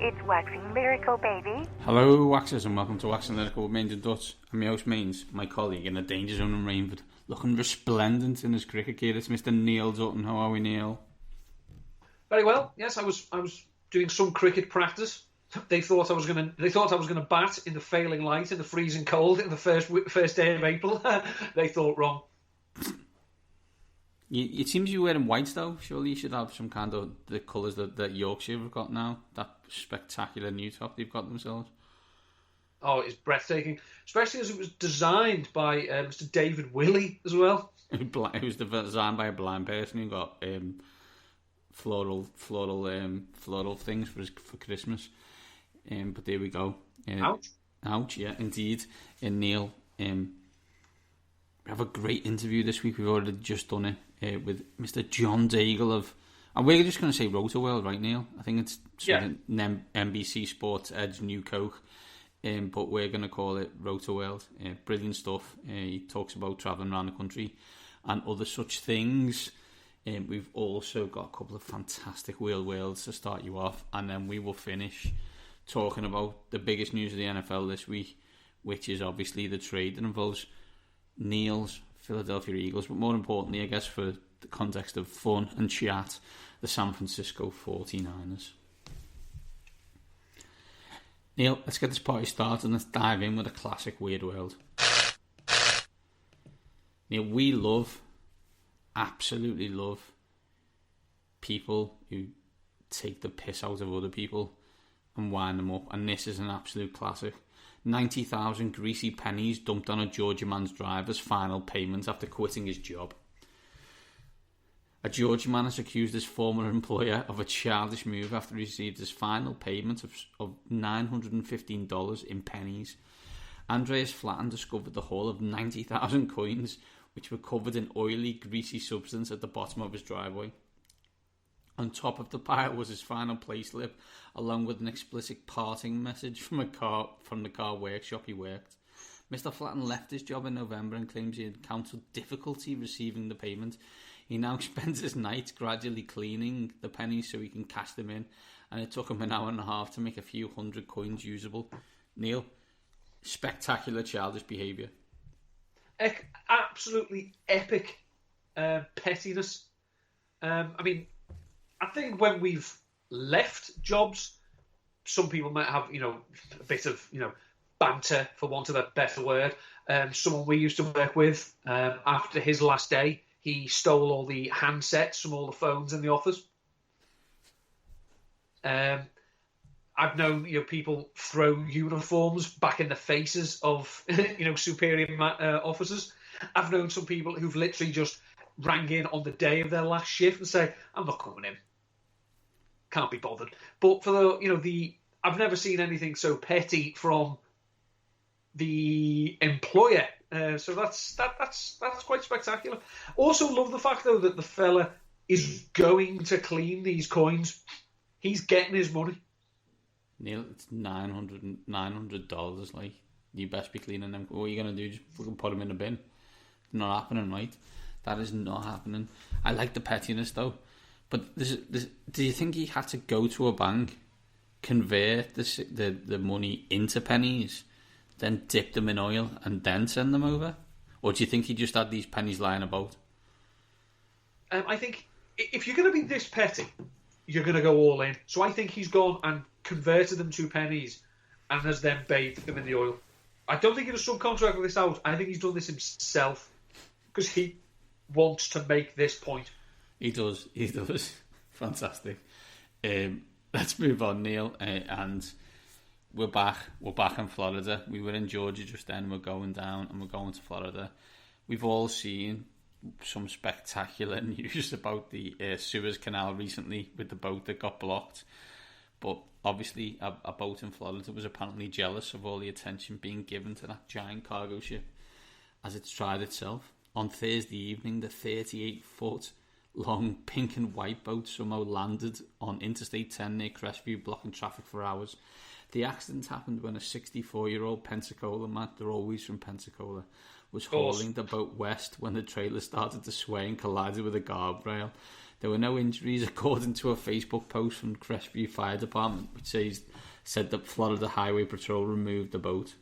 It's Waxing Lyrical, baby. Hello, Waxers, and welcome to Waxing Lyrical with Mains and Dutch. I'm your host, Mains, my colleague in the danger zone in Rainford, looking resplendent in his cricket gear. It's Mr. Neil Dutton. How are we, Neil? Very well. Yes, I was doing some cricket practice. They thought I was gonna bat in the failing light in the freezing cold in the first day of April. They thought wrong. It seems you're wearing white though. Surely you should have some kind of the colours that Yorkshire have got now. That spectacular new top they've got themselves. Oh, it's breathtaking, especially as it was designed by Mr. David Willey as well. It was designed by a blind person who got floral things for Christmas. But there we go. Ouch! Yeah, indeed. And Neil, we have a great interview this week. We've already just done it with Mr. John Daigle of, and we're just going to say Rotorworld, right, Neil? I think it's NBC Sports Edge New Coke, but we're going to call it Rotorworld. Brilliant stuff. He talks about travelling around the country and other such things. We've also got a couple of fantastic wheel worlds to start you off, and then we will finish talking about the biggest news of the NFL this week, which is obviously the trade that involves Neil's Philadelphia Eagles, but more importantly, I guess for the context of fun and chat, the San Francisco 49ers. Neil, let's get this party started and let's dive in with a classic Weird World. Neil, we absolutely love people who take the piss out of other people and wind them up, and this is an absolute classic. 90,000 greasy pennies dumped on a Georgia man's driver's final payment after quitting his job. A Georgia man has accused his former employer of a childish move after he received his final payment of $915 in pennies. Andreas Flatten discovered the haul of 90,000 coins, which were covered in oily, greasy substance at the bottom of his driveway. On top of the pile was his final payslip, along with an explicit parting message from the car workshop he worked. Mr. Flatten left his job in November and claims he encountered difficulty receiving the payment. He now spends his nights gradually cleaning the pennies so he can cash them in, and it took him an hour and a half to make a few hundred coins usable. Neil, spectacular childish behaviour. Absolutely epic pettiness. I think when we've left jobs, some people might have, a bit of, banter, for want of a better word. Someone we used to work with, after his last day, he stole all the handsets from all the phones in the office. I've known, people throw uniforms back in the faces of, superior officers. I've known some people who've literally just rang in on the day of their last shift and say, "I'm not coming in. Can't be bothered." But for I've never seen anything so petty from the employer. So that's quite spectacular. Also love the fact though that the fella is going to clean these coins. He's getting his money. Neil, it's $900. Like, you best be cleaning them. What are you gonna do? Just fucking put them in the bin? It's not happening, right? That is not happening. I like the pettiness though. But do you think he had to go to a bank, convert the money into pennies, then dip them in oil and then send them over? Or do you think he just had these pennies lying about? I think if you're going to be this petty, you're going to go all in. So I think he's gone and converted them to pennies and has then bathed them in the oil. I don't think he was subcontracting this out. I think he's done this himself because he wants to make this point. He does. Fantastic. Let's move on, Neil. And we're back. We're back in Florida. We were in Georgia just then. We're going down and we're going to Florida. We've all seen some spectacular news about the Suez Canal recently with the boat that got blocked. But obviously, a boat in Florida was apparently jealous of all the attention being given to that giant cargo ship as it's tried itself. On Thursday evening, the 38-foot long pink and white boat somehow landed on Interstate 10 near Crestview, blocking traffic for hours. The accident happened when a 64-year-old Pensacola man, they're always from Pensacola, was hauling the boat west when the trailer started to sway and collided with a guardrail. There were no injuries, according to a Facebook post from Crestview Fire Department, which said that Florida Highway Patrol removed the boat.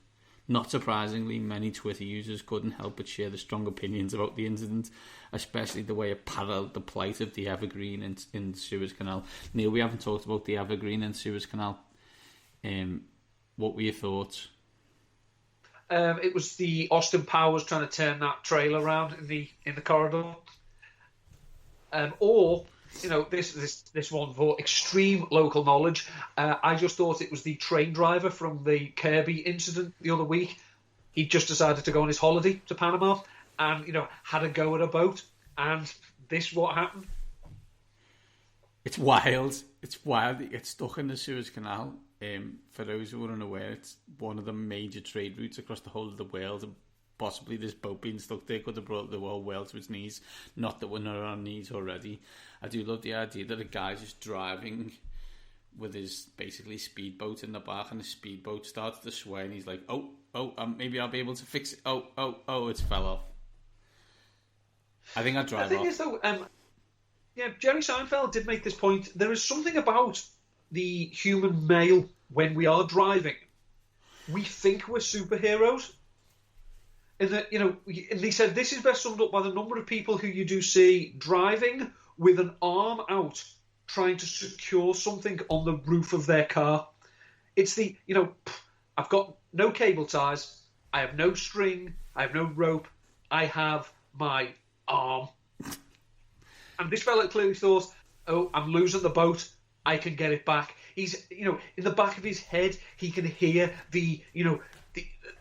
Not surprisingly, many Twitter users couldn't help but share the strong opinions about the incident, especially the way it paralleled the plight of the Evergreen in the Suez Canal. Neil, we haven't talked about the Evergreen and Suez Canal. What were your thoughts? It was the Austin Powers trying to turn that trail around in the corridor, or this one for extreme local knowledge. I just thought it was the train driver from the Kirby incident the other week. He just decided to go on his holiday to Panama and had a go at a boat, and this what happened. It's wild. It's wild. It gets stuck in the Suez Canal. For those who are unaware, it's one of the major trade routes across the whole of the world, and possibly this boat being stuck there could have brought the whole world to its knees. Not that we're not on our knees already. I do love the idea that a guy's just driving with his basically speedboat in the back, and the speedboat starts to sway, and he's like, maybe I'll be able to fix it. It's fell off. I think I'd drive off. The thing is, though, Jerry Seinfeld did make this point. There is something about the human male when we are driving. We think we're superheroes. And that, and he said this is best summed up by the number of people who you do see driving with an arm out trying to secure something on the roof of their car. It's the, I've got no cable ties, I have no string, I have no rope, I have my arm. And this fella clearly thought, I'm losing the boat, I can get it back. He's, in the back of his head, he can hear the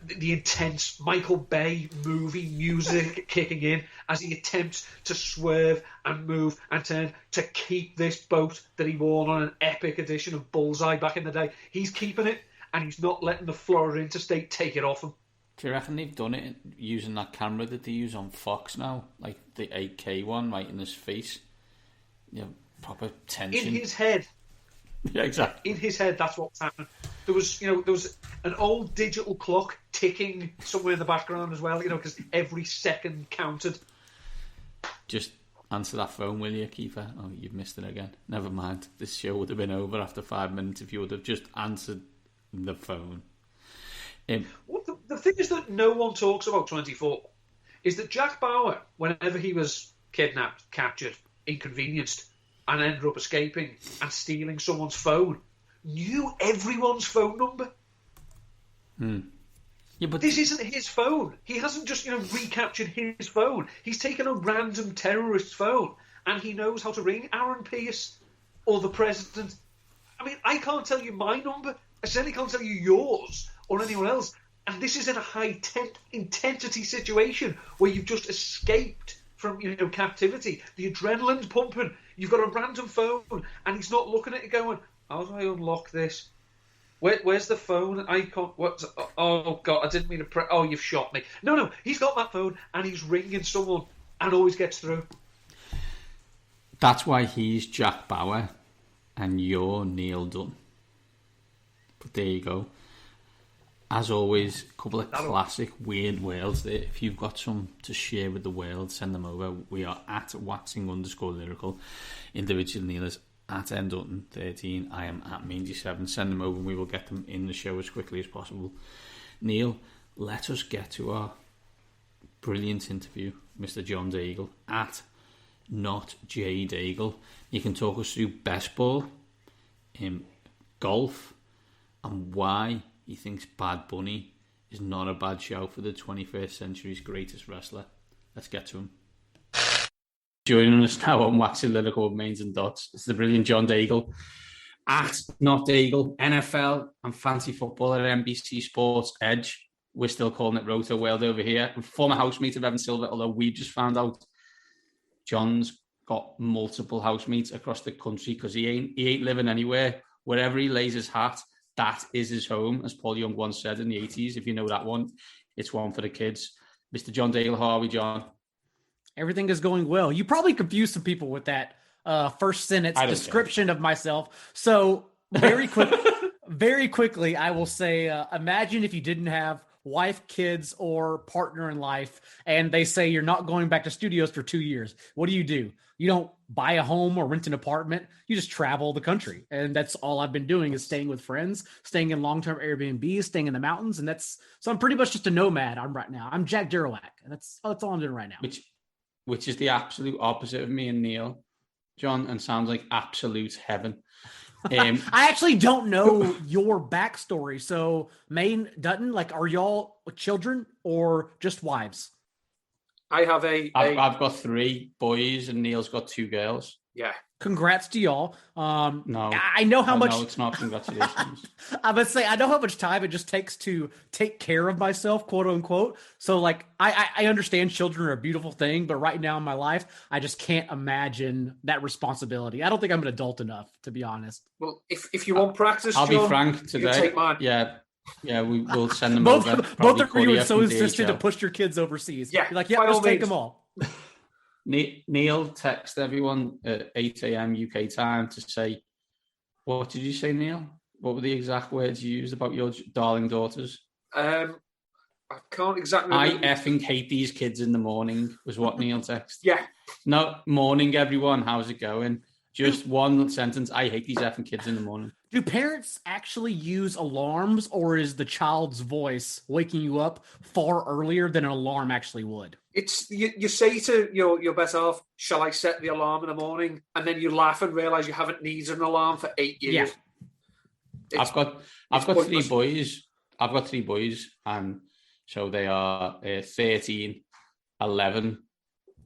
intense Michael Bay movie music kicking in as he attempts to swerve and move and turn to keep this boat that he won on an epic edition of Bullseye back in the day. He's keeping it, and he's not letting the Florida Interstate take it off him. Do you reckon they've done it using that camera that they use on Fox now? Like the 8K one right in his face? Proper tension. In his head. Yeah, exactly. In his head, that's what's happening. There was an old digital clock ticking somewhere in the background as well, because every second counted. Just answer that phone, will you, Kiefer? Oh, you've missed it again. Never mind. This show would have been over after 5 minutes if you would have just answered the phone. The thing is that no one talks about 24 is that Jack Bauer, whenever he was kidnapped, captured, inconvenienced, and ended up escaping and stealing someone's phone, knew everyone's phone number. Yeah, but this isn't his phone. He hasn't just recaptured his phone. He's taken a random terrorist's phone, and he knows how to ring Aaron Pierce or the president. I mean, I can't tell you my number. I certainly can't tell you yours or anyone else. And this is in a high intensity situation where you've just escaped from captivity. The adrenaline's pumping. You've got a random phone, and he's not looking at it going, how do I unlock this? Where's the phone icon? Oh, God, I didn't mean to press. Oh, you've shot me. No, he's got that phone, and he's ringing someone, and always gets through. That's why he's Jack Bauer, and you're Neil Dunn. But there you go. As always, a couple of classic weird worlds there. If you've got some to share with the world, send them over. We are at waxing_lyrical. Individual Neil is at ndutton13. I am at Mangy7. Send them over and we will get them in the show as quickly as possible. Neil, let us get to our brilliant interview, Mr. John Daigle, at not J Daigle. You can talk us through best ball, golf, and why he thinks Bad Bunny is not a bad shout for the 21st century's greatest wrestler. Let's get to him. Joining us now on Waxing Lyrical with Mains and Dots, it's the brilliant John Daigle. At Not Daigle, NFL and fancy football at NBC Sports Edge. We're still calling it Roto World over here. And former housemate of Evan Silver, although we just found out John's got multiple housemates across the country because he ain't living anywhere. Wherever he lays his hat, that is his home, as Paul Young once said in the 80s. If you know that one, it's one for the kids. Mr. John Daigle, how are we, John? Everything is going well. You probably confused some people with that first sentence description of myself. So very quickly, I will say, imagine if you didn't have wife, kids, or partner in life, and they say you're not going back to studios for 2 years. What do? You don't buy a home or rent an apartment. You just travel the country. And that's all I've been doing is staying with friends, staying in long-term Airbnbs, staying in the mountains. And so I'm pretty much just a nomad right now. I'm Jack Kerouac. That's all I'm doing right now. Which is the absolute opposite of me and Neil, John, and sounds like absolute heaven. I actually don't know your backstory. So Maine, Dutton, like, are y'all children or just wives? I have I've got 3 boys and Neil's got 2 girls. Yeah. Congrats to y'all. No, I know how much. No, it's not. Congratulations. I would say I know how much time it just takes to take care of myself, quote unquote. So, like, I understand children are a beautiful thing, but right now in my life, I just can't imagine that responsibility. I don't think I'm an adult enough, to be honest. Well, if you want practice, I'll John, be frank today. take mine. Yeah, we'll send them both, over. Both of you are so insistent to push your kids overseas. Yeah, you're like, yeah, just take them all. Neil texted everyone at 8 a.m. UK time to say, what did you say, Neil? What were the exact words you used about your darling daughters? I can't exactly remember. I effing hate these kids in the morning, was what Neil texted. Yeah. No, morning, everyone. How's it going? Just one sentence. I hate these effing kids in the morning. Do parents actually use alarms, or is the child's voice waking you up far earlier than an alarm actually would? It's you say to your better half, shall I set the alarm in the morning? And then you laugh and realize you haven't needed an alarm for 8 years. Yeah. I've got 3 boys. I've got 3 boys, and so they are 13, 11,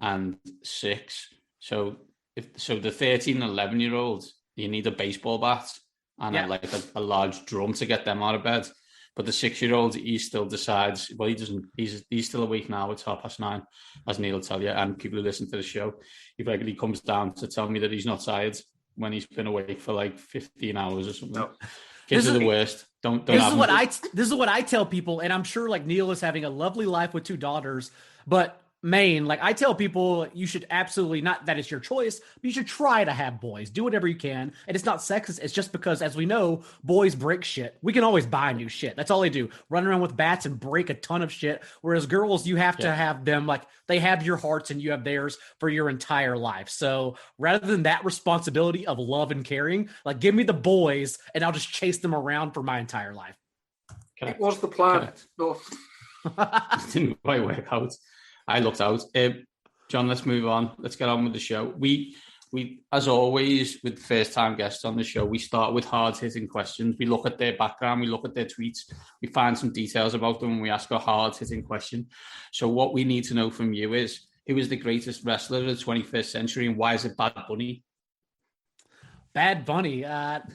and 6. So the 13 and 11-year-olds, you need a baseball bat and a large drum to get them out of bed. But the 6-year-old, he still decides, well, he doesn't, he's still awake now. It's 9:30, as Neil will tell you, and people who listen to the show, he regularly comes down to tell me that he's not tired when he's been awake for like 15 hours or something. No. Kids are the worst. This is what I tell people, and I'm sure like Neil is having a lovely life with 2 daughters, but Maine, like I tell people, you should absolutely, not that it's your choice, but you should try to have boys. Do whatever you can. And it's not sexist. It's just because, as we know, boys break shit. We can always buy new shit. That's all they do. Run around with bats and break a ton of shit. Whereas girls, you have to have them, like, they have your hearts and you have theirs for your entire life. So rather than that responsibility of love and caring, like, give me the boys and I'll just chase them around for my entire life. It was the plan. No. It didn't quite work out. I looked out. John, let's move on. Let's get on with the show. We as always, with first-time guests on the show, we start with hard-hitting questions. We look at their background, we look at their tweets, we find some details about them, and we ask a hard-hitting question. So what we need to know from you is, who is the greatest wrestler of the 21st century, and why is it Bad Bunny? Bad Bunny.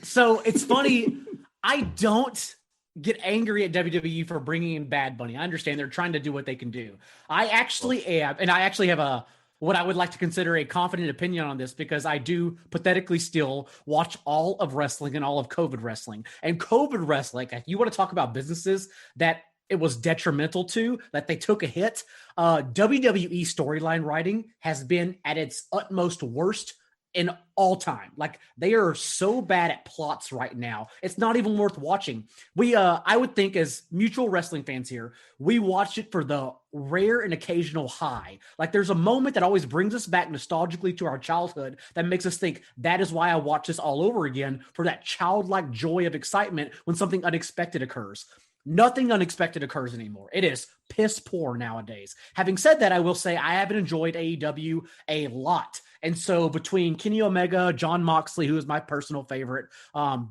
So it's funny. I don't get angry at WWE for bringing in Bad Bunny. I understand they're trying to do what they can do. I actually am, and I actually have what I would like to consider a confident opinion on this, because I do pathetically still watch all of wrestling and all of COVID wrestling. And COVID wrestling, if you want to talk about businesses that it was detrimental to, that they took a hit, WWE storyline writing has been at its utmost worst in all time. Like, they are so bad at plots right now. It's not even worth watching. I would think, as mutual wrestling fans here, we watch it for the rare and occasional high. Like, there's a moment that always brings us back nostalgically to our childhood that makes us think, that is why I watch this all over again, for that childlike joy of excitement when something unexpected occurs. Nothing unexpected occurs anymore. It is piss poor nowadays. Having said that, I will say I haven't enjoyed AEW a lot. And so between Kenny Omega, Jon Moxley, who is my personal favorite,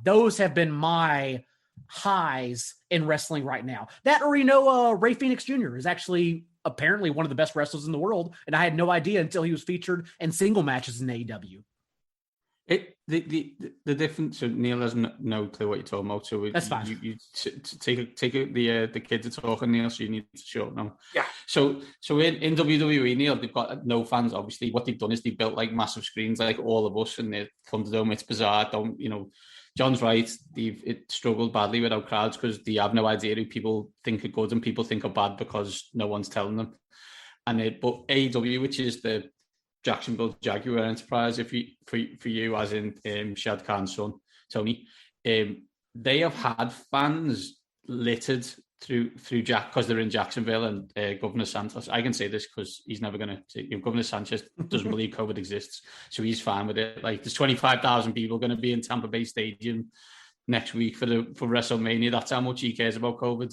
those have been my highs in wrestling right now. That, or, Ray Phoenix Jr. is actually apparently one of the best wrestlers in the world, and I had no idea until he was featured in single matches in AEW. The difference. So Neil has no clue what you're talking about. So that's fine. You take the kids are talking, Neil. So you need to shut up now. Yeah. So in WWE, Neil, they've got no fans. Obviously, what they've done is they built like massive screens, like all of us in the Thunderdome. It's bizarre. John's right. It struggled badly without crowds because they have no idea who people think are good and people think are bad because no one's telling them. But AEW, which is the Jacksonville Jaguar enterprise, for you, as in Shad Khan's son, Tony, they have had fans littered through Jack, because they're in Jacksonville, and Governor Santos. I can say this because he's never going to. Governor Sanchez doesn't believe COVID exists, so he's fine with it. Like, there's 25,000 people going to be in Tampa Bay Stadium next week for WrestleMania. That's how much he cares about COVID.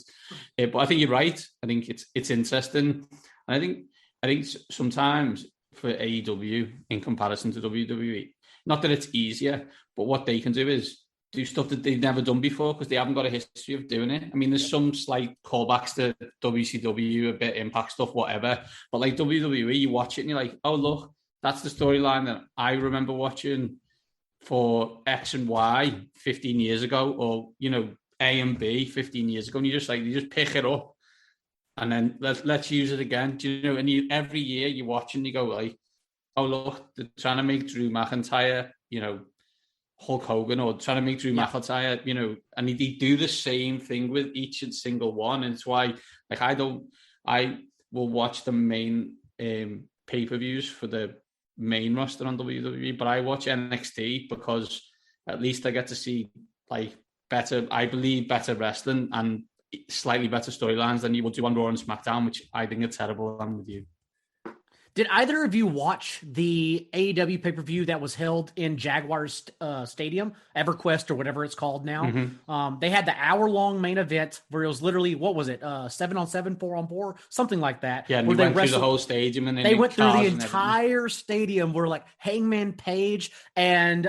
But I think you're right. I think it's interesting, and I think sometimes for AEW in comparison to WWE, not that it's easier, but what they can do is do stuff that they've never done before because they haven't got a history of doing it. I mean, there's some slight callbacks to WCW, a bit Impact stuff, whatever. But like WWE, you watch it and you're like, oh, look, that's the storyline that I remember watching for X and Y 15 years ago, or, you know, A and B 15 years ago. And you just pick it up and then let's use it again. Do you know? And every year you watch and you go like, oh, look, they're trying to make Drew McIntyre, you know, Hulk Hogan, or trying to make Drew McIntyre, you know, and they do the same thing with each and single one. And it's why, like, I will watch the main pay-per-views for the main roster on WWE, but I watch NXT because at least I get to see like better wrestling and slightly better storylines than you will do on Raw and SmackDown, which I think are terrible. I'm with you. Did either of you watch the AEW pay-per-view that was held in Jaguars Stadium, EverQuest or whatever it's called now? Mm-hmm. They had the hour-long main event where it was literally, what was it, 7-on-7, 4-on-4, something like that. Yeah, and they went through the whole stadium. And then they went through the entire stadium where like Hangman Page and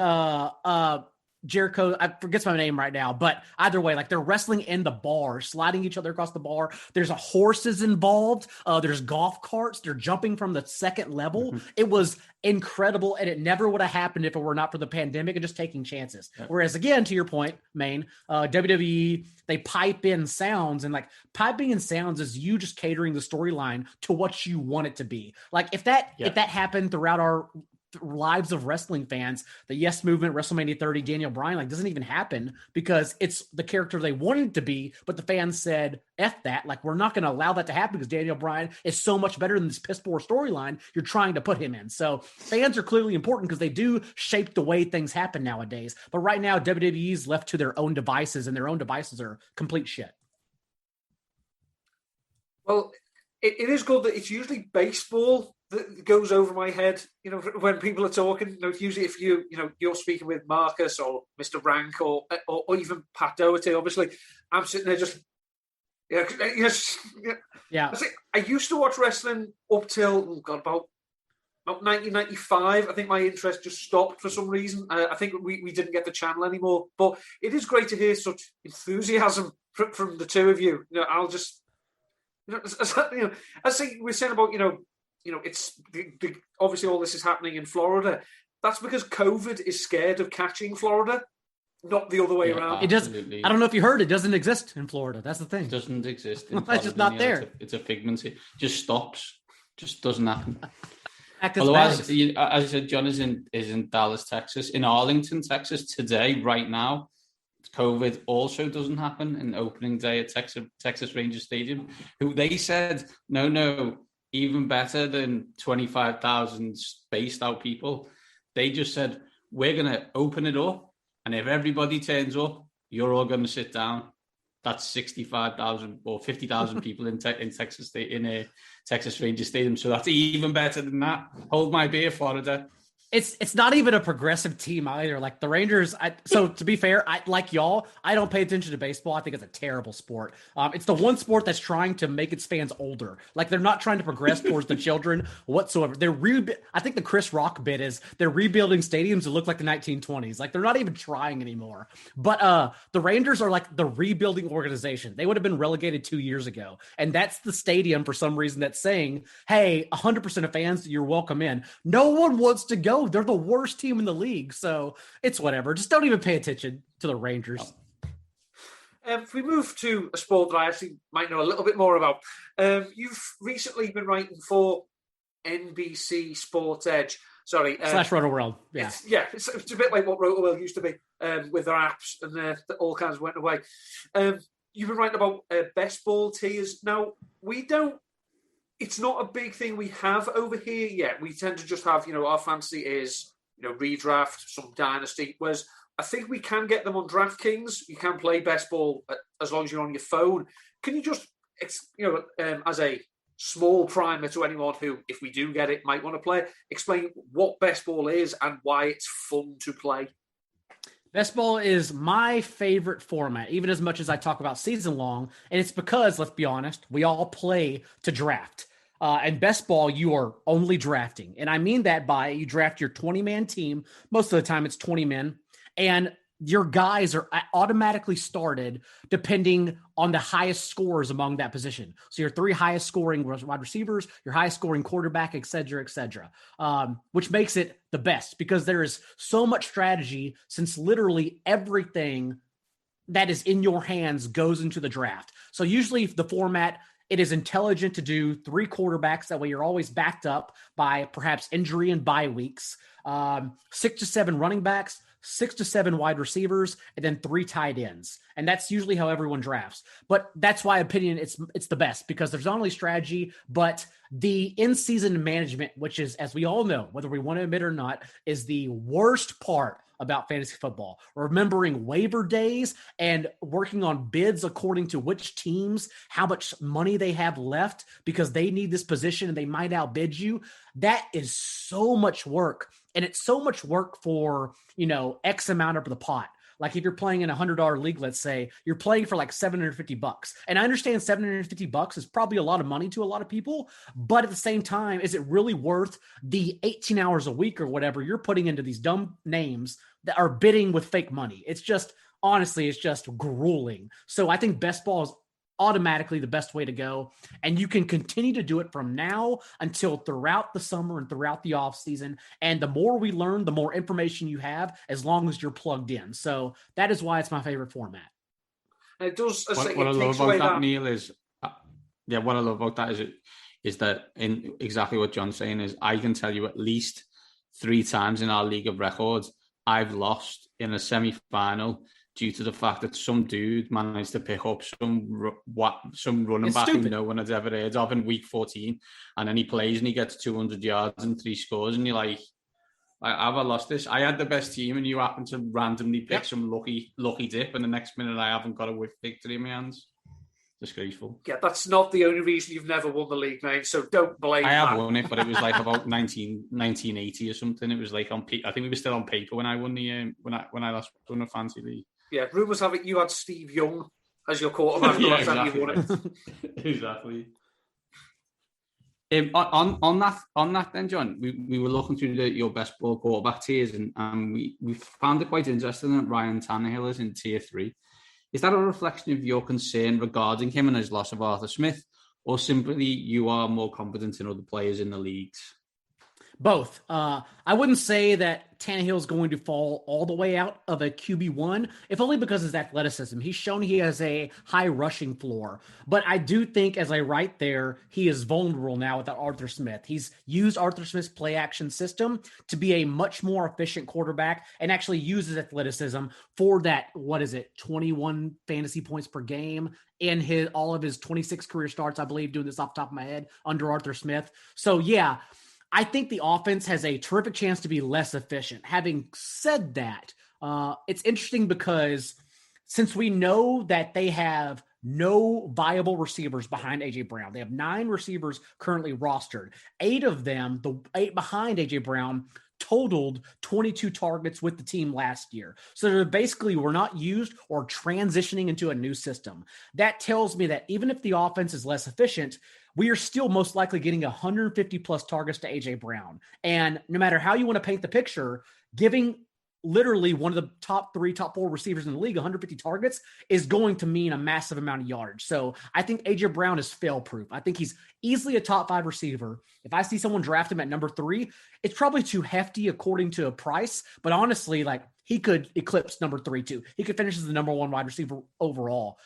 Jericho, I forget my name right now, but either way, like they're wrestling in the bar, sliding each other across the bar. There's horses involved. There's golf carts. They're jumping from the second level. Mm-hmm. It was incredible, and it never would have happened if it were not for the pandemic and just taking chances. Yeah. Whereas, again, to your point, Maine, WWE, they pipe in sounds, and like piping in sounds is you just catering the storyline to what you want it to be. Like if that happened throughout our lives of wrestling fans, the Yes Movement, WrestleMania 30, Daniel Bryan, like doesn't even happen because it's the character they wanted it to be, but the fans said, F that, like we're not going to allow that to happen because Daniel Bryan is so much better than this piss poor storyline you're trying to put him in. So fans are clearly important because they do shape the way things happen nowadays. But right now, WWE's left to their own devices, and their own devices are complete shit. Well, it is good that it's usually baseball that goes over my head, you know, when people are talking. You know, usually if you're speaking with Marcus or Mr. Rank or even Pat Doherty, obviously, I'm sitting there just, yeah. I used to watch wrestling up till about 1995. I think my interest just stopped for some reason. I think we didn't get the channel anymore. But it is great to hear such enthusiasm from the two of you. You know, I'll just, as we're saying about, it's obviously all this is happening in Florida. That's because COVID is scared of catching Florida, not the other way around. It does. I don't know if you heard, it doesn't exist in Florida. That's the thing. It doesn't exist. In Florida. It's just not there. It's a figment. It just stops. Just doesn't happen. Although, as I said, John is in Dallas, Texas. In Arlington, Texas, today, right now, COVID also doesn't happen in opening day at Texas Rangers Stadium. Who they said, no, even better than 25,000 spaced out people. They just said, we're going to open it up, and if everybody turns up, you're all going to sit down. That's 65,000 or 50,000 people in Texas State in a Texas Rangers Stadium. So that's even better than that. Hold my beer, Florida. It's not even a progressive team either. Like the Rangers. So to be fair, like y'all, I don't pay attention to baseball. I think it's a terrible sport. It's the one sport that's trying to make its fans older. Like they're not trying to progress towards the children whatsoever. I think the Chris Rock bit is they're rebuilding stadiums that look like the 1920s. Like they're not even trying anymore. But the Rangers are like the rebuilding organization. They would have been relegated 2 years ago, and that's the stadium for some reason that's saying, "Hey, 100% of fans, you're welcome in." No one wants to go. They're the worst team in the league, so it's whatever. Just don't even pay attention to the Rangers. If we move to a sport that I actually might know a little bit more about, you've recently been writing for NBC Sports Edge. Sorry. / Roto World. Yeah. It's a bit like what Roto World used to be with their apps, and that all kinds went away. You've been writing about best ball tiers. Now, it's not a big thing we have over here yet. We tend to just have, our fantasy is, redraft, some dynasty. Whereas I think we can get them on DraftKings. You can play best ball as long as you're on your phone. Can you just, as a small primer to anyone who, if we do get it, might want to play, explain what best ball is and why it's fun to play? Best ball is my favorite format, even as much as I talk about season long. And it's because, let's be honest, we all play to draft. And best ball, you are only drafting. And I mean that by you draft your 20-man team. Most of the time it's 20 men. And your guys are automatically started depending on the highest scores among that position. So your 3 highest scoring wide receivers, your highest scoring quarterback, et cetera, which makes it the best because there is so much strategy since literally everything that is in your hands goes into the draft. So usually the format, it is intelligent to do 3 quarterbacks. That way you're always backed up by perhaps injury and bye weeks, 6 to 7 running backs, 6 to 7 wide receivers, and then 3 tight ends. And that's usually how everyone drafts. But that's why opinion it's the best because there's not only strategy, but the in-season management, which is, as we all know, whether we want to admit or not, is the worst part about fantasy football. Remembering waiver days and working on bids according to which teams, how much money they have left because they need this position and they might outbid you. That is so much work. And it's so much work for, X amount of the pot. Like if you're playing in $100 league, let's say you're playing for like $750. And I understand $750 is probably a lot of money to a lot of people, but at the same time, is it really worth the 18 hours a week or whatever you're putting into these dumb names that are bidding with fake money? It's just, honestly, it's just grueling. So I think best ball is automatically the best way to go. And you can continue to do it from now until throughout the summer and throughout the off season. And the more we learn, the more information you have, as long as you're plugged in. So that is why it's my favorite format. And it does. What I love about that, Neil, is what I love about that is that in exactly what John's saying is I can tell you at least 3 times in our league of records I've lost in a semi-final due to the fact that some dude managed to pick up some running back who no one has ever heard of in week 14, and then he plays and he gets 200 yards and 3 scores, and you're like, have I lost this? I had the best team, and you happen to randomly pick some lucky dip, and the next minute I haven't got a whiff victory in my hands. Disgraceful. Yeah, that's not the only reason you've never won the league, mate. So don't blame. I have won it, but it was like about 1980 or something. It was like I think we were still on paper when I won the when I last won a fantasy league. Yeah, rumours have it you had Steve Young as your quarterback the last time you won it. Exactly. On that then, John, we were looking through your best ball quarterback tiers, and we found it quite interesting that Ryan Tannehill is in tier 3. Is that a reflection of your concern regarding him and his loss of Arthur Smith, or simply you are more confident in other players in the leagues? Both. I wouldn't say that Tannehill is going to fall all the way out of a QB1, if only because of his athleticism. He's shown he has a high rushing floor. But I do think, as I write there, he is vulnerable now without Arthur Smith. He's used Arthur Smith's play action system to be a much more efficient quarterback and actually uses athleticism for that, 21 fantasy points per game in all of his 26 career starts, I believe, doing this off the top of my head, under Arthur Smith. So, yeah, I think the offense has a terrific chance to be less efficient. Having said that, it's interesting because since we know that they have no viable receivers behind A.J. Brown, they have 9 receivers currently rostered. 8 of them, the 8 behind A.J. Brown, totaled 22 targets with the team last year. So they basically were not used or transitioning into a new system. That tells me that even if the offense is less efficient, we are still most likely getting 150 plus targets to A.J. Brown. And no matter how you want to paint the picture, giving literally one of the top 3, top 4 receivers in the league 150 targets is going to mean a massive amount of yardage. So I think A.J. Brown is fail-proof. I think he's easily a top 5 receiver. If I see someone draft him at number 3, it's probably too hefty according to a price. But honestly, he could eclipse number 3 too. He could finish as the number 1 wide receiver overall,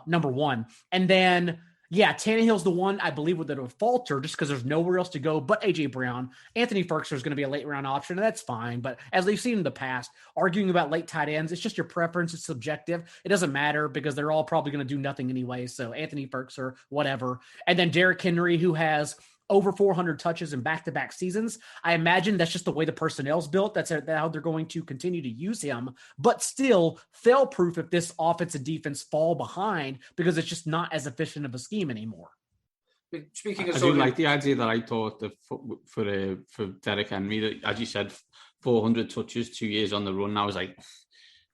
number 1. And then, yeah, Tannehill's the one I believe that would falter just because there's nowhere else to go but A.J. Brown. Anthony Ferguson is going to be a late-round option, and that's fine. But as we've seen in the past, arguing about late tight ends, it's just your preference. It's subjective. It doesn't matter because they're all probably going to do nothing anyway. So Anthony Ferguson or whatever. And then Derrick Henry, who has over 400 touches in back-to-back seasons. I imagine that's just the way the personnel's built. That's how they're going to continue to use him, but still fail-proof if this offense and defense fall behind because it's just not as efficient of a scheme anymore. Speaking of, I do like the idea that I thought that for Derrick Henry, that, as you said, 400 touches, 2 years on the run. I was like,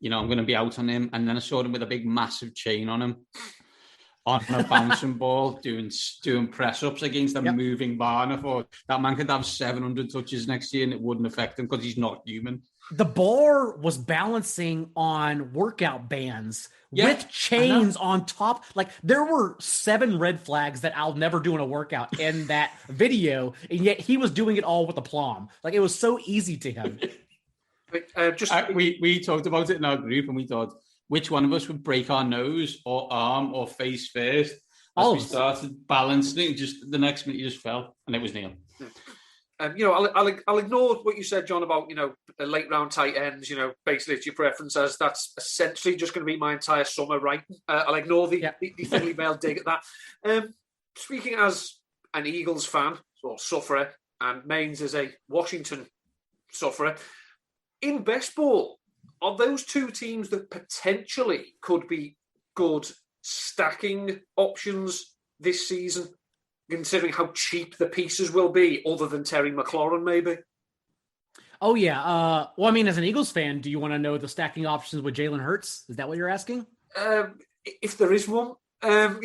I'm going to be out on him. And then I saw him with a big, massive chain on him, on a bouncing ball, doing press-ups against a moving bar. And I thought that man could have 700 touches next year and it wouldn't affect him because he's not human. The bar was balancing on workout bands with chains on top. Like, there were 7 red flags that I'll never do in a workout in that video, and yet he was doing it all with aplomb. Like, it was so easy to him. We talked about it in our group, and we thought, which one of us would break our nose or arm or face first? As we started balancing, just the next minute you just fell, and it was Neil. I'll ignore what you said, John, about late round tight ends. Basically it's your preference, as that's essentially just going to be my entire summer writing. I'll ignore the Finley Bell dig at that. Speaking as an Eagles fan or sufferer, and Maines is a Washington sufferer, in best ball, are those two teams that potentially could be good stacking options this season, considering how cheap the pieces will be, other than Terry McLaurin, maybe? Oh, yeah. Well, I mean, as an Eagles fan, do you want to know the stacking options with Jalen Hurts? Is that what you're asking? If there is one. I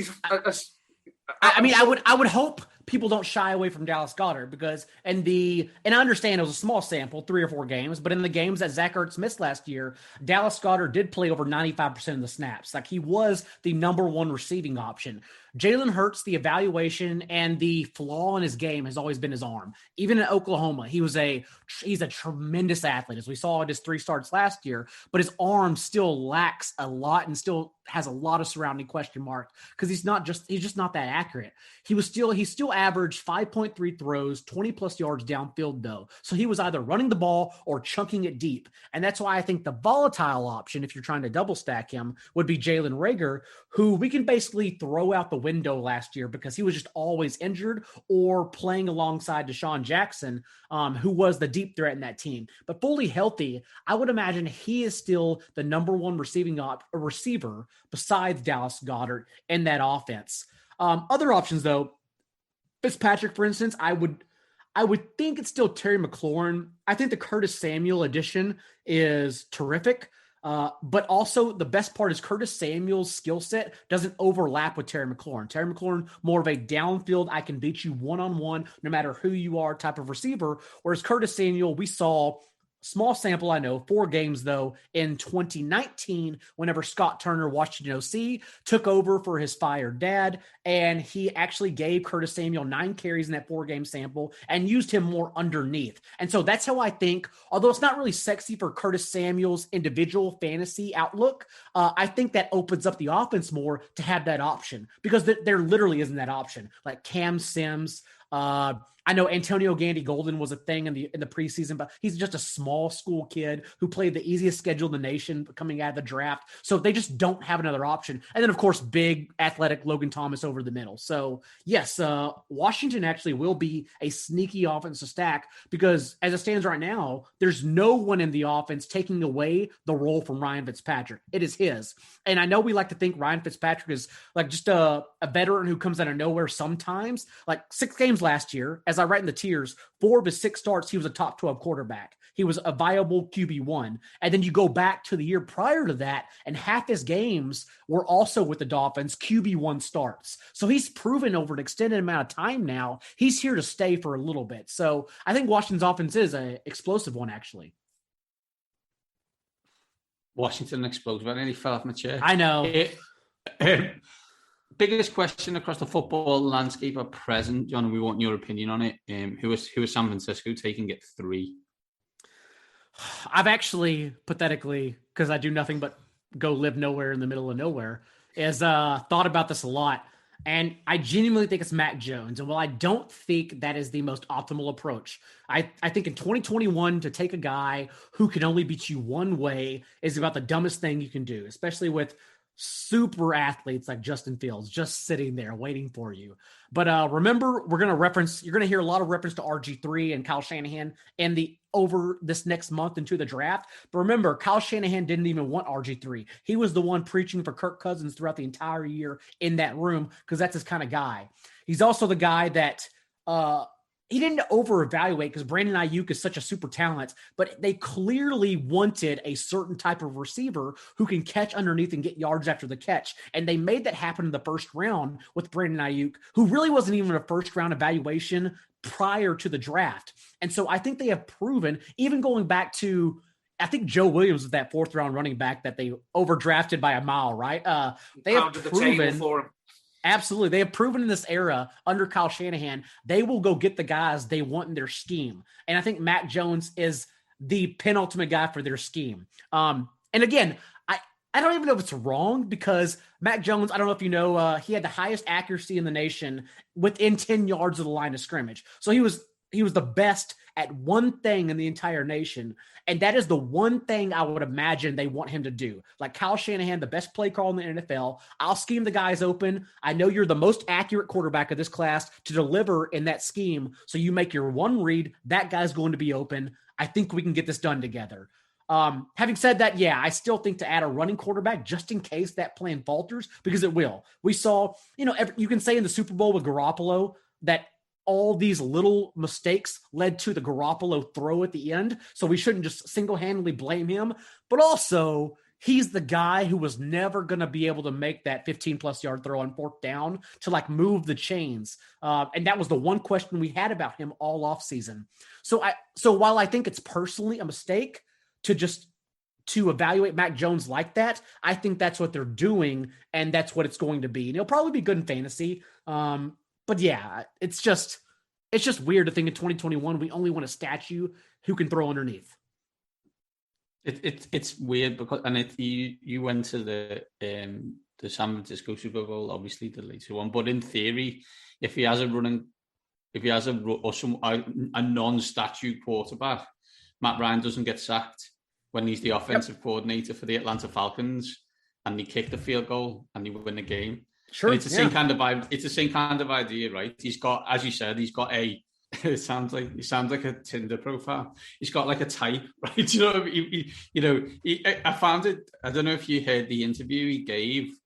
would hope people don't shy away from Dallas Goedert because, and I understand it was a small sample, 3 or 4 games, but in the games that Zach Ertz missed last year, Dallas Goedert did play over 95% of the snaps. Like, he was the number 1 receiving option. Jalen Hurts, the evaluation and the flaw in his game has always been his arm. Even in Oklahoma, he's a tremendous athlete, as we saw in his 3 starts last year, but his arm still lacks a lot and still has a lot of surrounding question marks because he's just not that accurate. He still averaged 5.3 throws, 20 plus yards downfield though. So he was either running the ball or chunking it deep. And that's why I think the volatile option, if you're trying to double stack him, would be Jalen Reagor, who we can basically throw out the window last year because he was just always injured or playing alongside Deshaun Jackson, who was the deep threat in that team. But fully healthy, I would imagine he is still the number 1 receiver besides Dallas Goedert in that offense. Other options, though, Fitzpatrick, for instance, I would think it's still Terry McLaurin. I think the Curtis Samuel addition is terrific. But also the best part is Curtis Samuel's skill set doesn't overlap with Terry McLaurin. Terry McLaurin, more of a downfield, I can beat you one-on-one, no matter who you are type of receiver. Whereas Curtis Samuel, we saw small sample, I know, 4 games though, in 2019, whenever Scott Turner, Washington OC, took over for his fired dad, and he actually gave Curtis Samuel 9 carries in that 4-game sample and used him more underneath. And so that's how I think, although it's not really sexy for Curtis Samuel's individual fantasy outlook, I think that opens up the offense more to have that option because there literally isn't that option. Like Cam Sims, I know Antonio Gandy Golden was a thing in the preseason, but he's just a small school kid who played the easiest schedule in the nation coming out of the draft. So they just don't have another option. And then, of course, big athletic Logan Thomas over the middle. So, yes, Washington actually will be a sneaky offense to stack because as it stands right now, there's no one in the offense taking away the role from Ryan Fitzpatrick. It is his. And I know we like to think Ryan Fitzpatrick is like just a veteran who comes out of nowhere sometimes. Like 6 games last year, as I write in the tiers, 4 of his 6 starts, he was a top 12 quarterback. He was a viable QB1. And then you go back to the year prior to that, and half his games were also with the Dolphins, QB1 starts. So he's proven over an extended amount of time now, he's here to stay for a little bit. So I think Washington's offense is an explosive one, actually. Washington explosive. I nearly fell off my chair. I know. Biggest question across the football landscape at present, John, we want your opinion on it. Who is San Francisco taking at 3? I've actually, pathetically, because I do nothing but go live nowhere in the middle of nowhere, thought about this a lot. And I genuinely think it's Mac Jones. And while I don't think that is the most optimal approach, I think in 2021 to take a guy who can only beat you one way is about the dumbest thing you can do, especially with super athletes like Justin Fields just sitting there waiting for you. But remember, you're going to hear a lot of reference to RG3 and Kyle Shanahan over this next month into the draft. But remember, Kyle Shanahan didn't even want RG3. He was the one preaching for Kirk Cousins throughout the entire year in that room because that's his kind of guy. He's also the guy that he didn't over-evaluate because Brandon Ayuk is such a super talent, but they clearly wanted a certain type of receiver who can catch underneath and get yards after the catch. And they made that happen in the first round with Brandon Ayuk, who really wasn't even a first-round evaluation prior to the draft. And so I think they have proven, even going back to, I think Joe Williams was that fourth-round running back that they overdrafted by a mile, right? They have proven for him. Absolutely. They have proven in this era under Kyle Shanahan, they will go get the guys they want in their scheme. And I think Mac Jones is the penultimate guy for their scheme. And again, I don't even know if it's wrong because Mac Jones, I don't know if you know, he had the highest accuracy in the nation within 10 yards of the line of scrimmage. So he was the best at one thing in the entire nation. And that is the one thing I would imagine they want him to do. Like Kyle Shanahan, the best play call in the NFL. I'll scheme the guys open. I know you're the most accurate quarterback of this class to deliver in that scheme. So you make your one read. That guy's going to be open. I think we can get this done together. Having said that, yeah, I still think to add a running quarterback just in case that plan falters, because it will. We saw, you can say in the Super Bowl with Garoppolo that all these little mistakes led to the Garoppolo throw at the end. So we shouldn't just single-handedly blame him. But also, he's the guy who was never going to be able to make that 15-plus yard throw on fourth down to move the chains. And that was the one question we had about him all offseason. So while I think it's personally a mistake to evaluate Mac Jones like that, I think that's what they're doing, and that's what it's going to be. And it'll probably be good in fantasy. But yeah, it's just weird to think in 2021 we only want a statue who can throw underneath. It's weird because you went to the San Francisco Super Bowl, obviously the later one, but in theory, if he has a non-statue quarterback, Matt Ryan doesn't get sacked when he's the offensive coordinator for the Atlanta Falcons, and they kick the field goal and they win the game. Sure, and it's the same kind of vibe. It's the same kind of idea, right? He's got, as you said, it sounds like a Tinder profile. He's got like a type, right? I found it. I don't know if you heard the interview he gave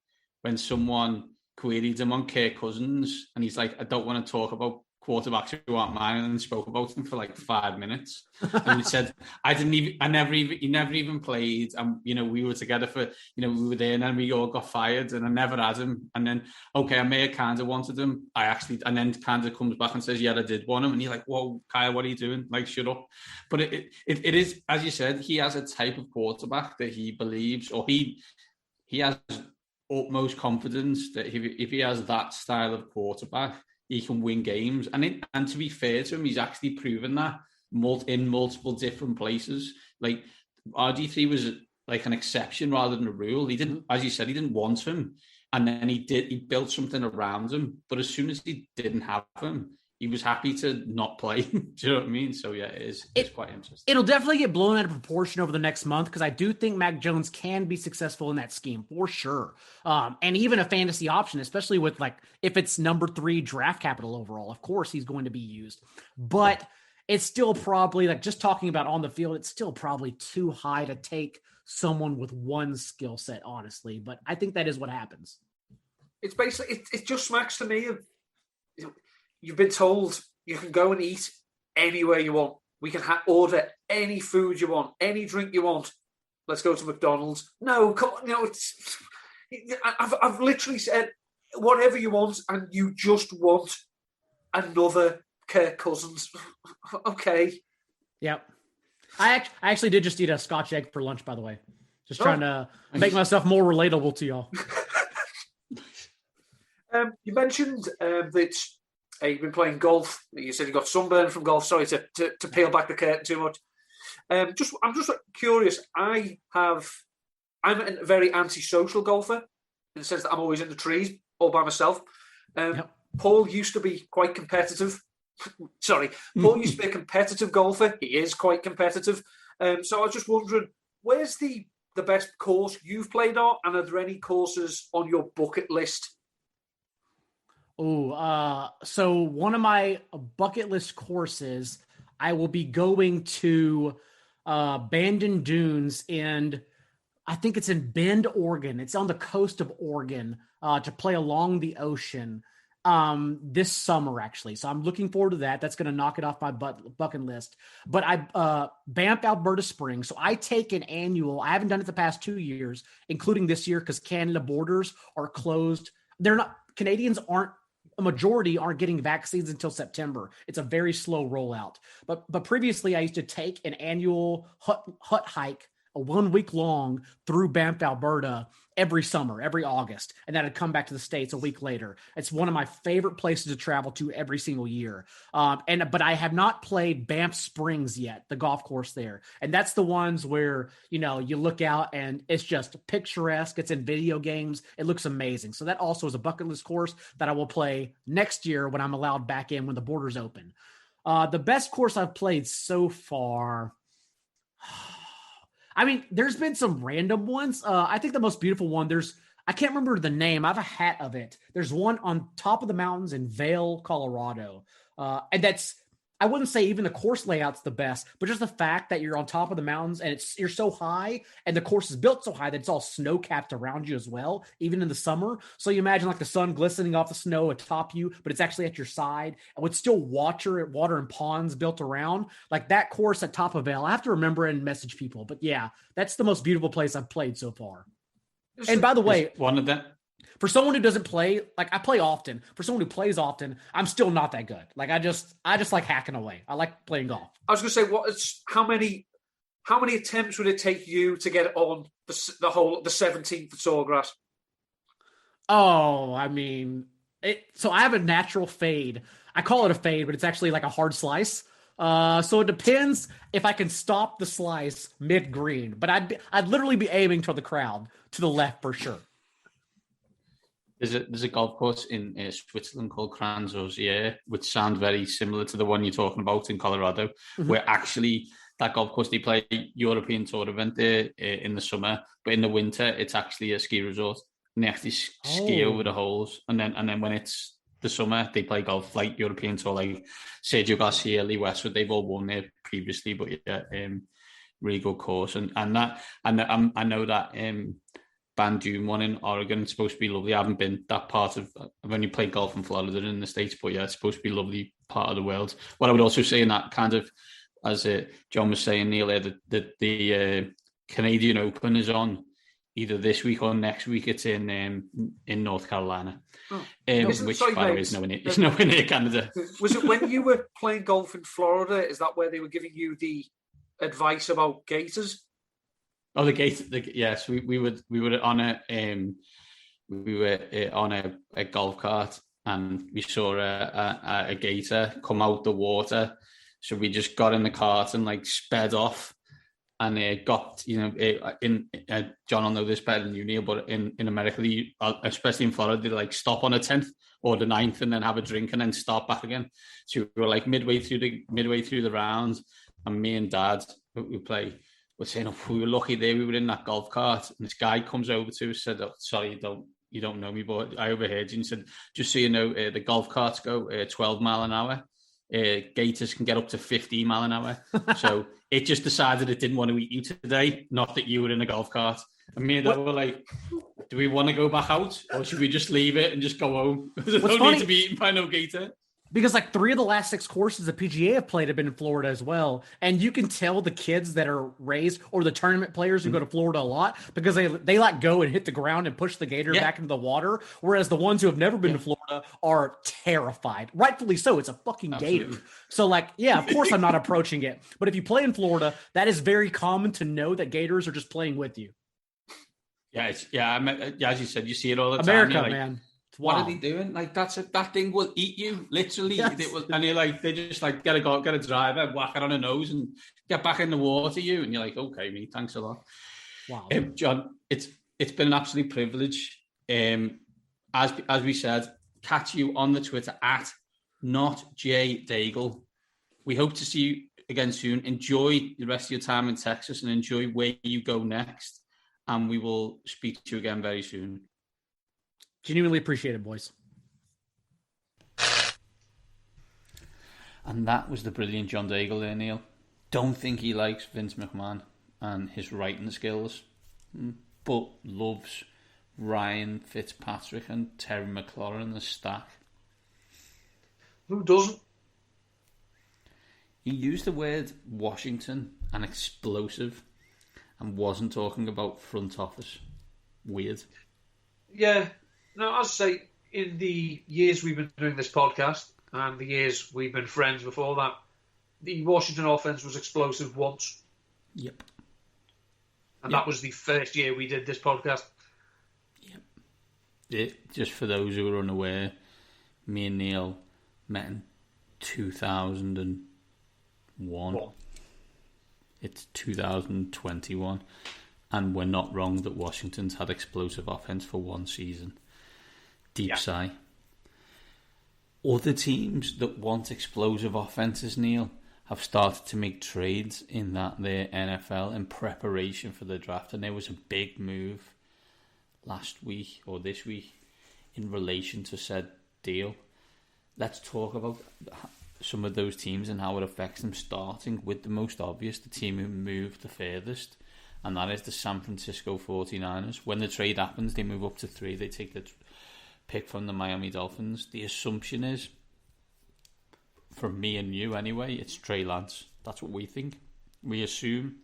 when someone queried him on Kirk Cousins, and he's like, "I don't want to talk about quarterbacks who aren't mine," and spoke about him for 5 minutes. And he said, he never even played. And, we were together for, we were there and then we all got fired and I never had him. And then, okay, I may have kind of wanted him. And then kind of comes back and says, yeah, I did want him. And you're like, whoa, Kyle, what are you doing? Shut up. But it is, as you said, he has a type of quarterback that he believes, or he has utmost confidence that if he has that style of quarterback, he can win games. And to be fair to him, he's actually proven that in multiple different places. Like RG3 was an exception rather than a rule. He didn't, as you said, he didn't want him. And then he built something around him. But as soon as he didn't have him, he was happy to not play. Do you know what I mean? So yeah, it's quite interesting. It'll definitely get blown out of proportion over the next month because I do think Mac Jones can be successful in that scheme for sure. And even a fantasy option, especially with if it's number 3 draft capital overall, of course he's going to be used. But it's still probably just talking about on the field, it's still probably too high to take someone with one skill set, honestly. But I think that is what happens. It's basically, it just smacks to me of, you've been told you can go and eat anywhere you want. We can order any food you want, any drink you want. Let's go to McDonald's. No, come on, I've literally said whatever you want, and you just want another Kirk Cousins. Okay. Yep. I actually did just eat a Scotch egg for lunch, by the way. Just trying to make myself more relatable to y'all. You mentioned that you've been playing golf. You said you got sunburn from golf. Sorry to peel back the curtain too much. I'm just curious. I'm a very antisocial golfer in the sense that I'm always in the trees all by myself. Paul used to be quite competitive. Paul used to be a competitive golfer. He is quite competitive. So I was just wondering, where's the the best course you've played on, and are there any courses on your bucket list? So one of my bucket list courses, I will be going to Bandon Dunes, and I think it's in Bend, Oregon. It's on the coast of Oregon to play along the ocean this summer, actually. So I'm looking forward to that. That's going to knock it off my bucket list. But Banff, Alberta Springs. So I take an annual. I haven't done it the past 2 years, including this year because Canada borders are closed. A majority aren't getting vaccines until September. It's a very slow rollout. But previously, I used to take an annual hut hike, a 1 week long, through Banff, Alberta every summer, every August, and then I'd come back to the States a week later. It's one of my favorite places to travel to every single year. But I have not played Banff Springs yet, the golf course there. And that's the ones where, you look out and it's just picturesque. It's in video games. It looks amazing. So that also is a bucket list course that I will play next year when I'm allowed back in, when the borders open. The best course I've played so far, I mean, there's been some random ones. I think the most beautiful one, I can't remember the name. I have a hat of it. There's one on top of the mountains in Vail, Colorado. And I wouldn't say even the course layout's the best, but just the fact that you're on top of the mountains and you're so high and the course is built so high that it's all snow capped around you as well, even in the summer. So you imagine like the sun glistening off the snow atop you, but it's actually at your side, and with still water and ponds built around. Like that course at top of Vail, I have to remember and message people. But yeah, that's the most beautiful place I've played so far. And by the way, one of them. For someone who doesn't play, like I play often, for someone who plays often, I'm still not that good. Like I just like hacking away. I like playing golf. I was going to say, how many attempts would it take you to get on the 17th at Sawgrass? Oh, I mean, so I have a natural fade. I call it a fade, but it's actually like a hard slice. So it depends if I can stop the slice mid green, but I'd literally be aiming toward the crowd to the left for sure. There's a golf course in Switzerland called Kranz-Osier, which sounds very similar to the one you're talking about in Colorado, where actually that golf course, they play European Tour event there in the summer, but in the winter it's actually a ski resort, and they actually ski over the holes, and then when it's the summer they play golf like European Tour, like Sergio Garcia, Lee Westwood, they've all won there previously, but really good course, and that I know that Bandune one in Oregon. It's supposed to be lovely. I haven't been that part of. I've only played golf in Florida in the States, but yeah, it's supposed to be a lovely part of the world. What I would also say in that kind of, as John was saying, Neil, the Canadian Open is on either this week or next week. It's in North Carolina, which by the way is nowhere near Canada. Was it when you were playing golf in Florida? Is that where they were giving you the advice about gators? Oh, the gator! Yes, we were on a golf cart, and we saw a gator come out the water. So we just got in the cart and like sped off, and got John will know this better than you, Neil, but in America, especially in Florida, they like stop on a 10th or the 9th and then have a drink and then start back again. So we were like midway through the round, and me and Dad who play. We're saying, we were lucky there. We were in that golf cart, and this guy comes over to us, said, "Sorry, you don't know me, but I overheard you," and said, "Just so you know, the golf carts go 12 mile an hour. Gators can get up to 15 mile an hour." So it just decided it didn't want to eat you today. Not that you were in a golf cart. And me and Dad were like, "Do we want to go back out, or should we just leave it and just go home? There's no need to be eaten by no gator." Because like 3 of the last 6 courses the PGA have played have been in Florida as well. And you can tell the kids that are raised, or the tournament players who go to Florida a lot, because they let go and hit the ground and push the gator back into the water. Whereas the ones who have never been to Florida are terrified. Rightfully so. It's a fucking gator. So like, yeah, of course I'm not approaching it. But if you play in Florida, that is very common to know that gators are just playing with you. Yeah, as you said, you see it all the time. America, man. What are they doing? Like that thing will eat you, literally. Yes. And you're like, they just like get a driver, whack it on the nose, and get back in the water. And you're like, okay, mate, thanks a lot. Wow, John, it's been an absolute privilege. As we said, catch you on the Twitter at @JDaigle. We hope to see you again soon. Enjoy the rest of your time in Texas, and enjoy where you go next. And we will speak to you again very soon. Genuinely appreciate it, boys. And that was the brilliant John Daigle there, Neil. Don't think he likes Vince McMahon and his writing skills, but loves Ryan Fitzpatrick and Terry McLaurin as stack. Who doesn't? He used the word Washington and explosive and wasn't talking about front office. Weird. Yeah. No, as I say, in the years we've been doing this podcast and the years we've been friends before that, the Washington offense was explosive once. Yep. And that was the first year we did this podcast. Yep. Just for those who are unaware, me and Neil met in 2001. It's 2021. And we're not wrong that Washington's had explosive offense for one season. Deep sigh. Other teams that want explosive offenses, Neil, have started to make trades in that their NFL in preparation for the draft. And there was a big move last week or this week in relation to said deal. Let's talk about some of those teams and how it affects them, starting with the most obvious, the team who moved the furthest, and that is the San Francisco 49ers. When the trade happens, they move up to 3. They take the pick from the Miami Dolphins. The assumption is, from me and you anyway, it's Trey Lance. That's what we think. We assume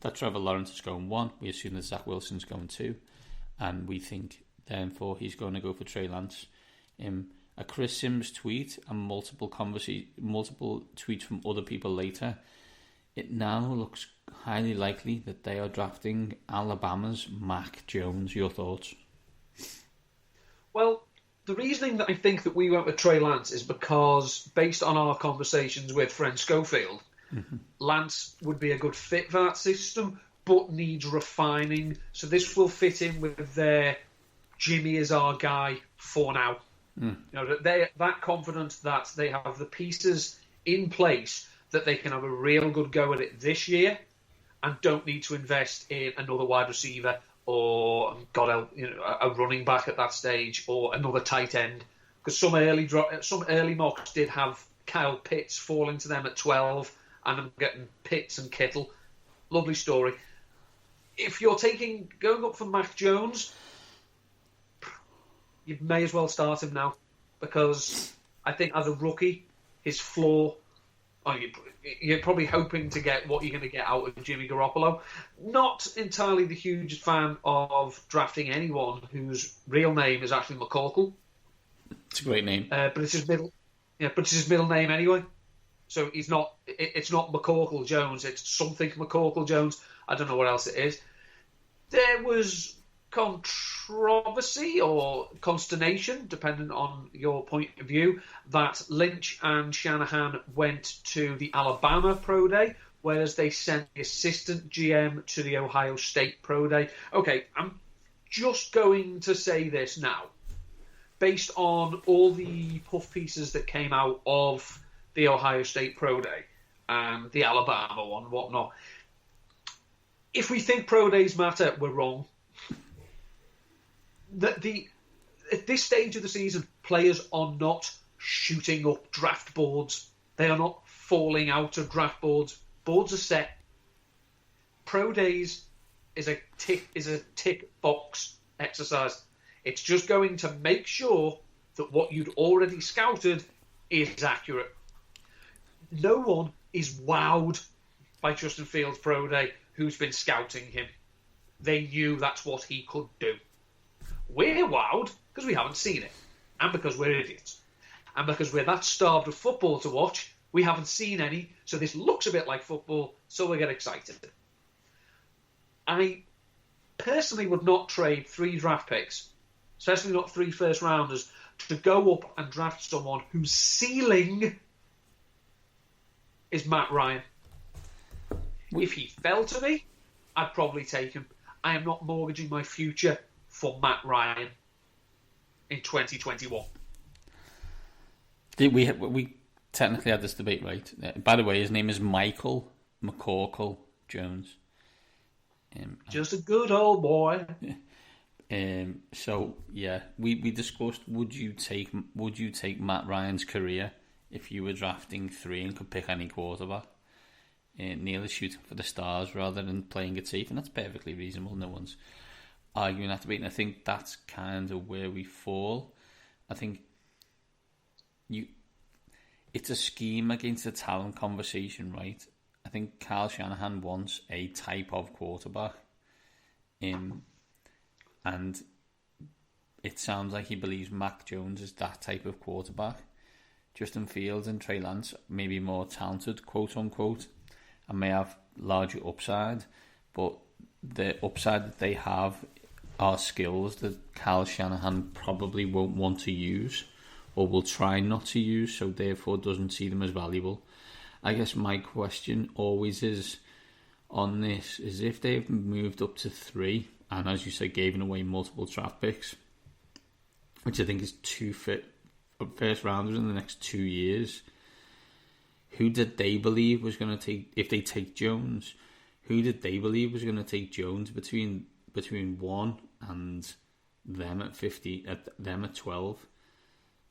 that Trevor Lawrence is going 1. We assume that Zach Wilson's going 2. And we think, therefore, he's going to go for Trey Lance. A Chris Sims tweet and multiple tweets from other people later, it now looks highly likely that they are drafting Alabama's Mac Jones. Your thoughts? Well, the reasoning that I think that we went with Trey Lance is because, based on our conversations with Fred Schofield, Lance would be a good fit for that system, but needs refining. So this will fit in with their Jimmy is our guy for now. You know, they're that confident that they have the pieces in place that they can have a real good go at it this year and don't need to invest in another wide receiver or a running back at that stage or another tight end. Because some early mocks did have Kyle Pitts falling to them at 12 and I'm getting Pitts and Kittle. Lovely story. If you're going up for Mac Jones, you may as well start him now, because I think as a rookie, his floor, you're probably hoping to get what you're going to get out of Jimmy Garoppolo. Not entirely the hugest fan of drafting anyone whose real name is actually McCorkle. It's a great name, but it's his middle name anyway. So it's not McCorkle Jones. It's something McCorkle Jones. I don't know what else it is. There was controversy or consternation, depending on your point of view, that Lynch and Shanahan went to the Alabama Pro Day, whereas they sent the assistant GM to the Ohio State Pro Day. Okay, I'm just going to say this now. Based on all the puff pieces that came out of the Ohio State Pro Day and the Alabama one and whatnot, if we think Pro Days matter, we're wrong. At this stage of the season, players are not shooting up draft boards. They are not falling out of draft boards. Boards are set. Pro Days is a tick box exercise. It's just going to make sure that what you'd already scouted is accurate. No one is wowed by Justin Fields' Pro Day who's been scouting him. They knew that's what he could do. We're wowed because we haven't seen it, and because we're idiots, and because we're that starved of football to watch, we haven't seen any, so this looks a bit like football, so we get excited. I personally would not trade 3 draft picks, especially not 3 first-rounders, to go up and draft someone whose ceiling is Matt Ryan. If he fell to me, I'd probably take him. I am not mortgaging my future for Matt Ryan in 2021. We technically had this debate, right? By the way, his name is Michael McCorkle Jones. Just a good old boy. So yeah, we discussed would you take Matt Ryan's career if you were drafting 3 and could pick any quarterback? Neil is shooting for the stars rather than playing it safe, and that's perfectly reasonable. No one's arguing that debate, and I think that's kind of where we fall. I think it's a scheme against a talent conversation, right? I think Kyle Shanahan wants a type of quarterback, and it sounds like he believes Mac Jones is that type of quarterback. Justin Fields and Trey Lance may be more talented, quote unquote, and may have larger upside, but the upside that they have are skills that Kyle Shanahan probably won't want to use or will try not to use, so therefore doesn't see them as valuable. I guess my question always is on this is if they've moved up to 3 and, as you said, given away multiple draft picks, which I think is 2 first rounders in the next 2 years, who did they believe was going to take, if they take Jones, who did they believe was going to take Jones between 1 and them at 50, them at 12?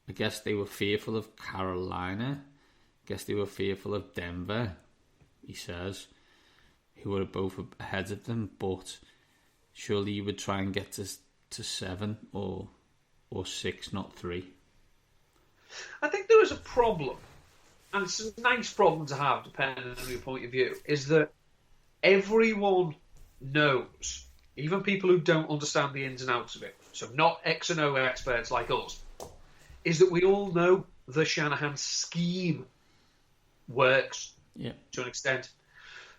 I guess they were fearful of Carolina. I guess they were fearful of Denver, he says, who were both ahead of them, but surely you would try and get to 7 or 6, not 3. I think there is a problem, and it's a nice problem to have, depending on your point of view, is that everyone knows, even people who don't understand the ins and outs of it, so not X and O experts like us, is that we all know the Shanahan scheme works to an extent.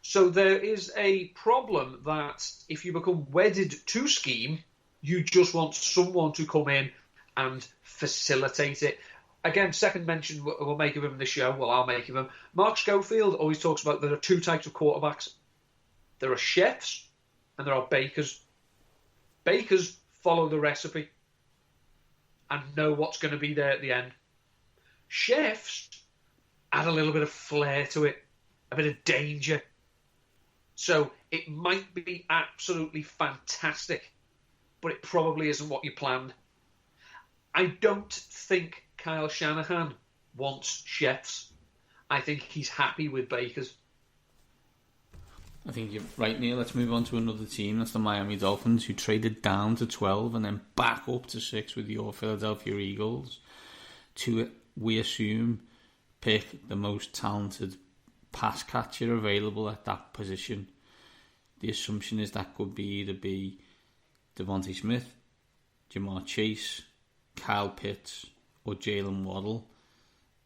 So there is a problem that if you become wedded to scheme, you just want someone to come in and facilitate it. Again, second mention we'll make of him in the show. Well, I'll make of him. Mark Schofield always talks about there are 2 types of quarterbacks. There are chefs and there are bakers. Bakers follow the recipe and know what's going to be there at the end. Chefs add a little bit of flair to it, a bit of danger. So it might be absolutely fantastic, but it probably isn't what you planned. I don't think Kyle Shanahan wants chefs. I think he's happy with bakers. I think you're right, Neil. Let's move on to another team. That's the Miami Dolphins, who traded down to 12 and then back up to 6 with your Philadelphia Eagles to, we assume, pick the most talented pass catcher available at that position. The assumption is that could be either be Devontae Smith, Jamar Chase, Kyle Pitts, or Jalen Waddle,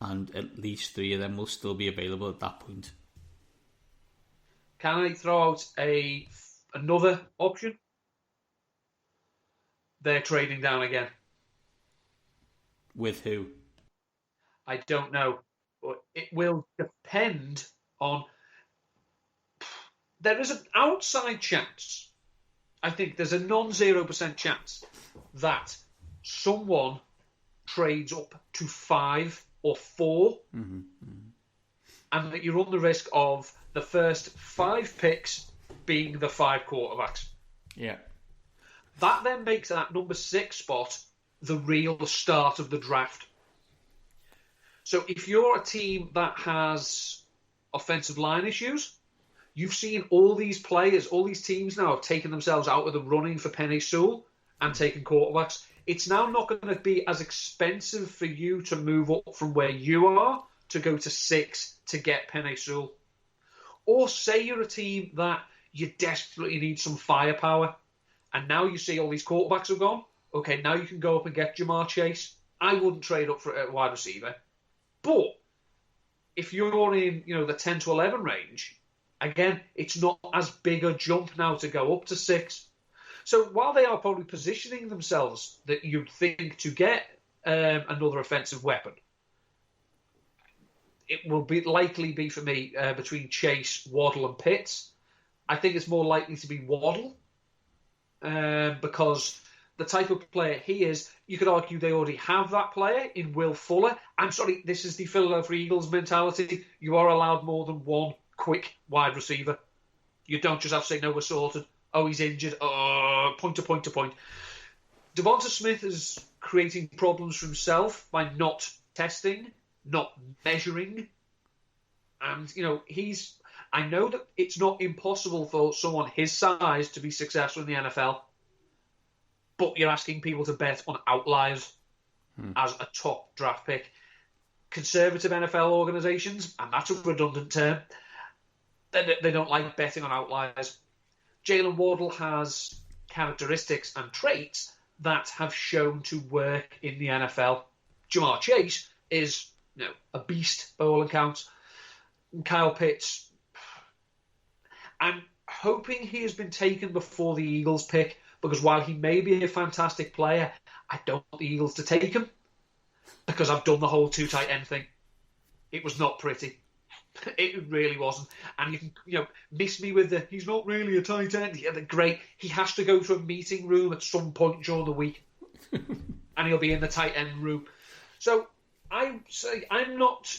and at least 3 of them will still be available at that point. Can I throw out another option? They're trading down again. With who? I don't know. But it will depend on... There is an outside chance, I think there's a non-0% chance, that someone trades up to 5 or 4, and that you run the risk of the first 5 picks being the 5 quarterbacks. Yeah. That then makes that number 6 spot the real start of the draft. So if you're a team that has offensive line issues, you've seen all these players, all these teams now have taken themselves out of the running for Penei Sewell and taken quarterbacks. It's now not going to be as expensive for you to move up from where you are to go to 6 to get Penei Sewell. Or say you're a team that you desperately need some firepower, and now you see all these quarterbacks have gone. Okay, now you can go up and get Jamar Chase. I wouldn't trade up for a wide receiver. But if you're in, the 10 to 11 range, again, it's not as big a jump now to go up to 6. So while they are probably positioning themselves that you'd think to get another offensive weapon, it will likely be for me between Chase, Waddle and Pitts. I think it's more likely to be Waddle because the type of player he is, you could argue they already have that player in Will Fuller. I'm sorry, this is the Philadelphia Eagles mentality. You are allowed more than one quick wide receiver. You don't just have to say, no, we're sorted. Oh, he's injured. Point to point to point. Devonta Smith is creating problems for himself by not testing, not measuring. And, I know that it's not impossible for someone his size to be successful in the NFL, but you're asking people to bet on outliers as a top draft pick. Conservative NFL organizations, and that's a redundant term, they don't like betting on outliers. Jalen Wardle has characteristics and traits that have shown to work in the NFL. Jamar Chase is, a beast by all accounts. Kyle Pitts, I'm hoping he has been taken before the Eagles pick, because while he may be a fantastic player, I don't want the Eagles to take him, because I've done the whole two tight end thing. It was not pretty. It really wasn't. And you can, miss me with he's not really a tight end. Yeah, great. He has to go to a meeting room at some point during the week, and he'll be in the tight end room. So I'm not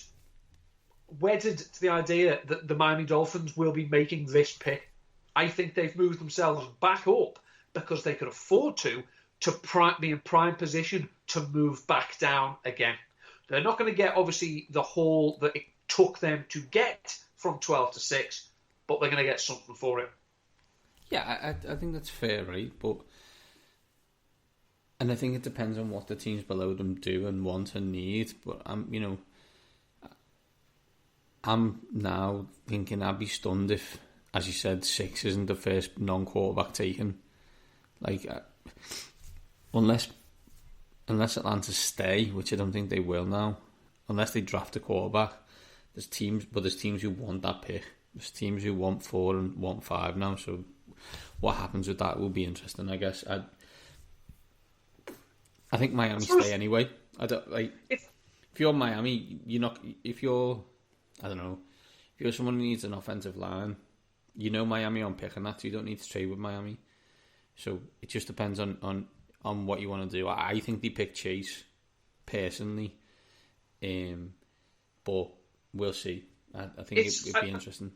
wedded to the idea that the Miami Dolphins will be making this pick. I think they've moved themselves back up because they could afford to be in prime position to move back down again. They're not going to get, obviously, the haul that it took them to get from 12 to 6, but they're going to get something for it. Yeah, I think that's fair, right? And I think it depends on what the teams below them do and want and need. But I'm now thinking I'd be stunned if, as you said, 6 isn't the first non-quarterback taken. Unless Atlanta stay, which I don't think they will now, unless they draft a quarterback. There's teams who want that pick. There's teams who want 4 and want 5 now. So what happens with that will be interesting, I guess. I think Miami stay anyway. I don't if you're Miami, you're not. If you're someone who needs an offensive line, Miami on picking that, so you don't need to trade with Miami. So it just depends on what you want to do. I think they pick Chase personally, but we'll see. I think it'd be interesting.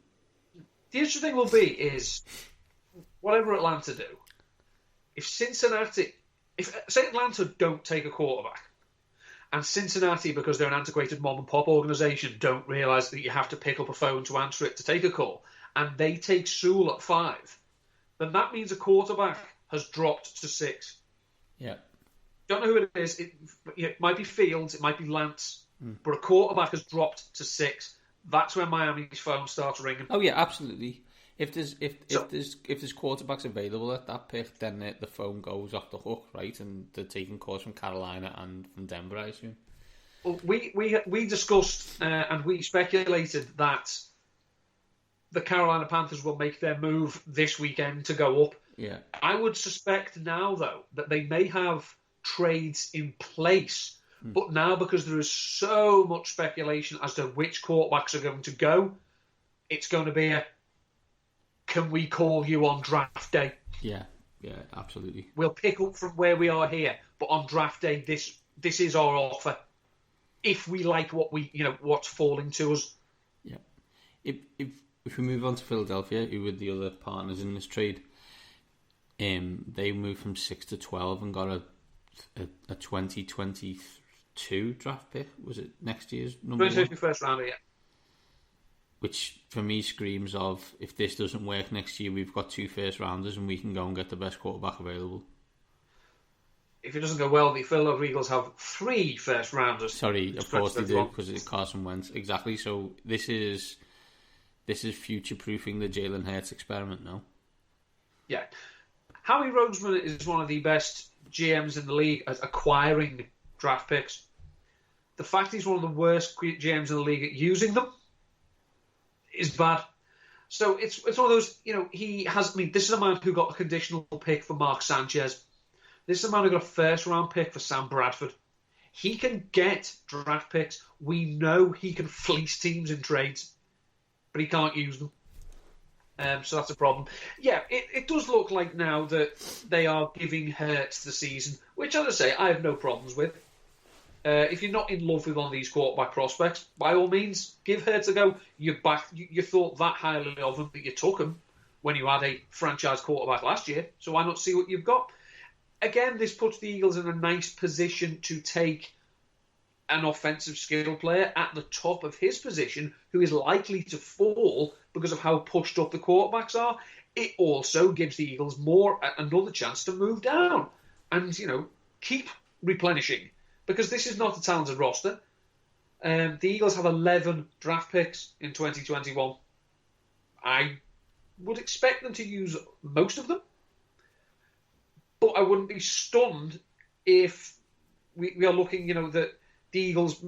The interesting thing will be is whatever Atlanta do. If say Atlanta don't take a quarterback, and Cincinnati, because they're an antiquated mom and pop organisation, don't realise that you have to pick up a phone to answer it to take a call, and they take Sewell at 5, then that means a quarterback has dropped to 6. Yeah. Don't know who it is. It might be Fields, it might be Lance, but a quarterback has dropped to 6. That's when Miami's phone starts ringing. Oh yeah, absolutely. If there's quarterbacks available at that pick, then the phone goes off the hook, right? And they're taking calls from Carolina and from Denver, I assume. Well, we discussed and we speculated that the Carolina Panthers will make their move this weekend to go up. Yeah. I would suspect now, though, that they may have trades in place, but now because there is so much speculation as to which quarterbacks are going to go, it's going to be can we call you on draft day? Yeah, absolutely. We'll pick up from where we are here, but on draft day, this is our offer. If we like what's falling to us. Yeah. If we move on to Philadelphia, who were the other partners in this trade, they moved from 6 to 12 and got a 2022 draft pick. Was it next year's number 1? First rounder, yeah. Which for me screams of, if this doesn't work next year, we've got 2 first rounders and we can go and get the best quarterback available. If it doesn't go well, the Philadelphia Eagles have 3 first rounders. Sorry, of course they do, because it's Carson Wentz. Exactly. So this is future-proofing the Jalen Hurts experiment now. Yeah. Howie Roseman is one of the best GMs in the league at acquiring draft picks. The fact he's one of the worst GMs in the league at using them is bad. So it's one of those, this is a man who got a conditional pick for Mark Sanchez. This is a man who got a first-round pick for Sam Bradford. He can get draft picks. We know he can fleece teams in trades, but he can't use them. So that's a problem. Yeah, it does look like now that they are giving Hurts the season, which, as I say, I have no problems with. If you're not in love with one of these quarterback prospects, by all means, give Hurts a go. You thought that highly of him that you took him. when you had a franchise quarterback last year. So why not see what you've got? Again, this puts the Eagles in a nice position to take an offensive skill player at the top of his position who is likely to fall because of how pushed up the quarterbacks are. It also gives the Eagles another chance to move down and, keep replenishing, because this is not a talented roster. The Eagles have 11 draft picks in 2021. I would expect them to use most of them, but I wouldn't be stunned if we are looking, that the Eagles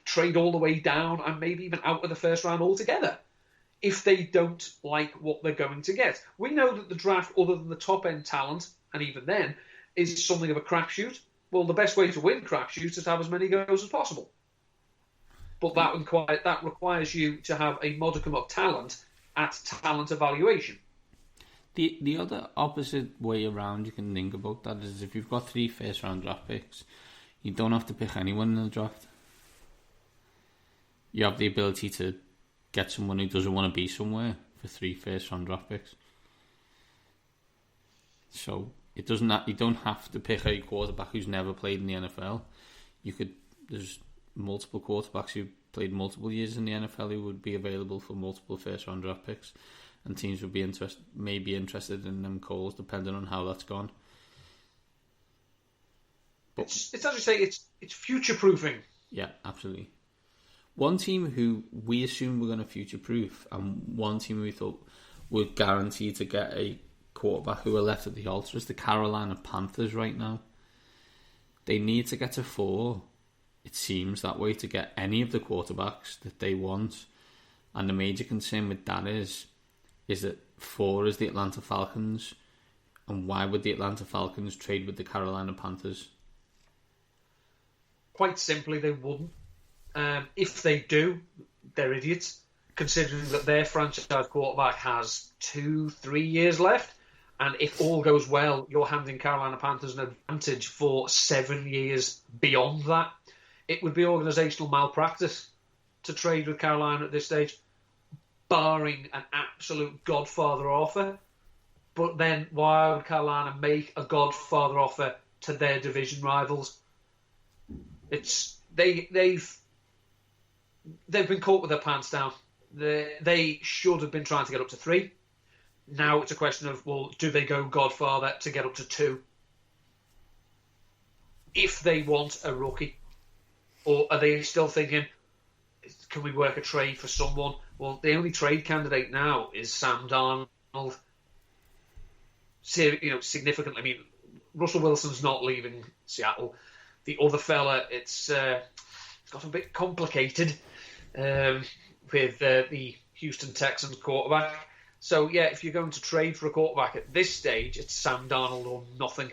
trade all the way down and maybe even out of the first round altogether if they don't like what they're going to get. We know that the draft, other than the top-end talent, and even then, is something of a crapshoot. Well, the best way to win crapshoots is to have as many goes as possible. But that requires you to have a modicum of talent at talent evaluation. The other opposite way around you can think about that is if you've got 3 first-round draft picks, you don't have to pick anyone in the draft. You have the ability to get someone who doesn't want to be somewhere for 3 first-round draft picks. So you don't have to pick a quarterback who's never played in the NFL. There's multiple quarterbacks who played multiple years in the NFL who would be available for multiple first-round draft picks, and teams would be interested in them calls depending on how that's gone. But it's as you say, it's future-proofing. Yeah, absolutely. One team who we assumed were going to future-proof, and one team we thought were guaranteed to get a quarterback who are left at the altar, is the Carolina Panthers right now. They need to get to 4, it seems that way, to get any of the quarterbacks that they want. And the major concern with that is that 4 is the Atlanta Falcons. And why would the Atlanta Falcons trade with the Carolina Panthers? Quite simply, they wouldn't. If they do, they're idiots, considering that their franchise quarterback has 2-3 years left. And if all goes well, you're handing Carolina Panthers an advantage for 7 years beyond that. It would be organisational malpractice to trade with Carolina at this stage, barring an absolute godfather offer. But then why would Carolina make a godfather offer to their division rivals? They've been caught with their pants down. They should have been trying to get up to 3. Now it's a question of, well, do they go godfather to get up to 2? If they want a rookie. Or are they still thinking, can we work a trade for someone? Well, the only trade candidate now is Sam Darnold. Significantly. I mean, Russell Wilson's not leaving Seattle. The other fella, it's got a bit complicated with the Houston Texans quarterback. So, yeah, if you're going to trade for a quarterback at this stage, it's Sam Darnold or nothing.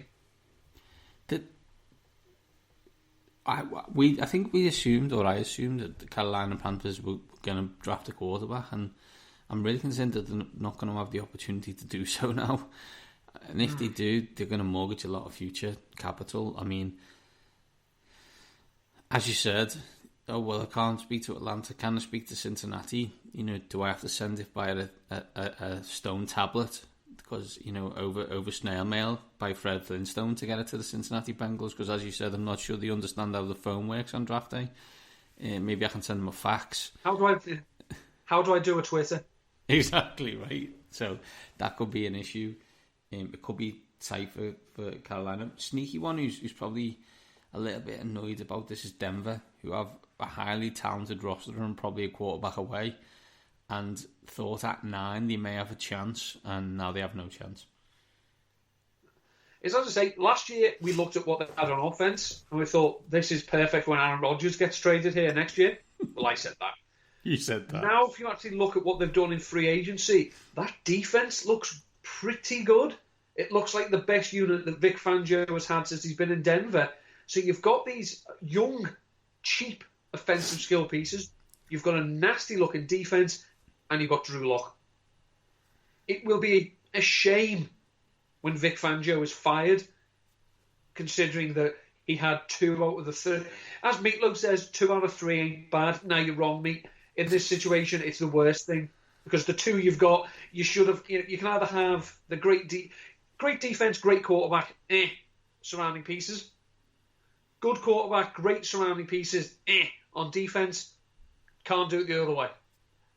I think I assumed that the Carolina Panthers were going to draft a quarterback, and I'm really concerned that they're not going to have the opportunity to do so now. And if they do, they're going to mortgage a lot of future capital. I mean, as you said, I can't speak to Atlanta. Can I speak to Cincinnati? Do I have to send it by a stone tablet? Because, over snail mail by Fred Flintstone to get it to the Cincinnati Bengals. Because, as you said, I'm not sure they understand how the phone works on draft day. Maybe I can send them a fax. How do I do a Twitter? Exactly, right. So that could be an issue. It could be tight for Carolina. Sneaky one who's probably a little bit annoyed about this is Denver, who have a highly talented roster and probably a quarterback away, and thought at 9 they may have a chance, and now they have no chance. It's as I say, last year we looked at what they had on offense and we thought, this is perfect when Aaron Rodgers gets traded here next year. Well, I said that. You said that. Now, if you actually look at what they've done in free agency, that defense looks pretty good. It looks like the best unit that Vic Fangio has had since he's been in Denver. So you've got these young, cheap offensive skill pieces. You've got a nasty-looking defense, and you've got Drew Lock. It will be a shame when Vic Fangio is fired, considering that he had 2 out of the 3. As Meatloaf says, 2 out of 3 ain't bad. Now you're wrong, Meat. In this situation, it's the worst thing. Because the two you've got, you should have. You can either have the great defense, great quarterback, surrounding pieces. Good quarterback, great surrounding pieces, on defense. Can't do it the other way.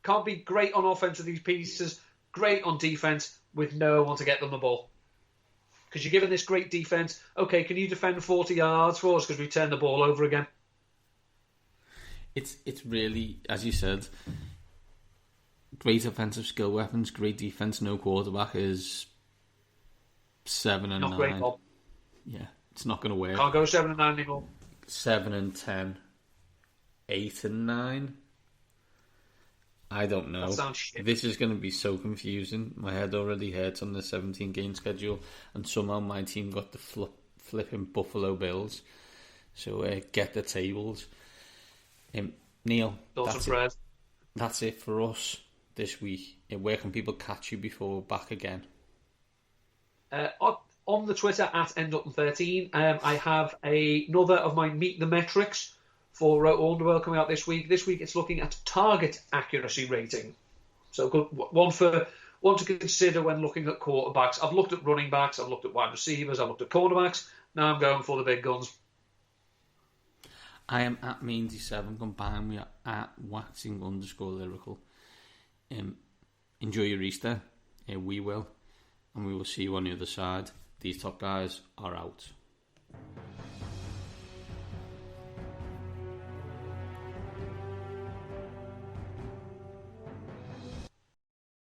Can't be great on offense with these pieces, great on defense with no one to get them the ball. Because you're given this great defense. Okay, can you defend 40 yards for us because we turned the ball over again? It's really, as you said, great offensive skill weapons, great defense, no quarterback is 7 and Not 9. great, Bob. Yeah, it's not going to work. Can't go 7 and 9 anymore. 7 and 10, 8 and 9. I don't know. That sounds shit. This is going to be so confusing. My head already hurts on the 17-game schedule, and somehow my team got the flipping Buffalo Bills. So get the tables. Neil, that's it for us this week. Where can people catch you before we're back again? On the Twitter at @endupton13, I have another of my Meet the Metrics for Underworld coming out this week. This week it's looking at target accuracy rating. So good one to consider when looking at quarterbacks. I've looked at running backs, I've looked at wide receivers, I've looked at cornerbacks. Now I'm going for the big guns. I am at Maindy7. Come by and we are at waxing_lyrical. Enjoy your Easter. We will. And we will see you on the other side. These top guys are out.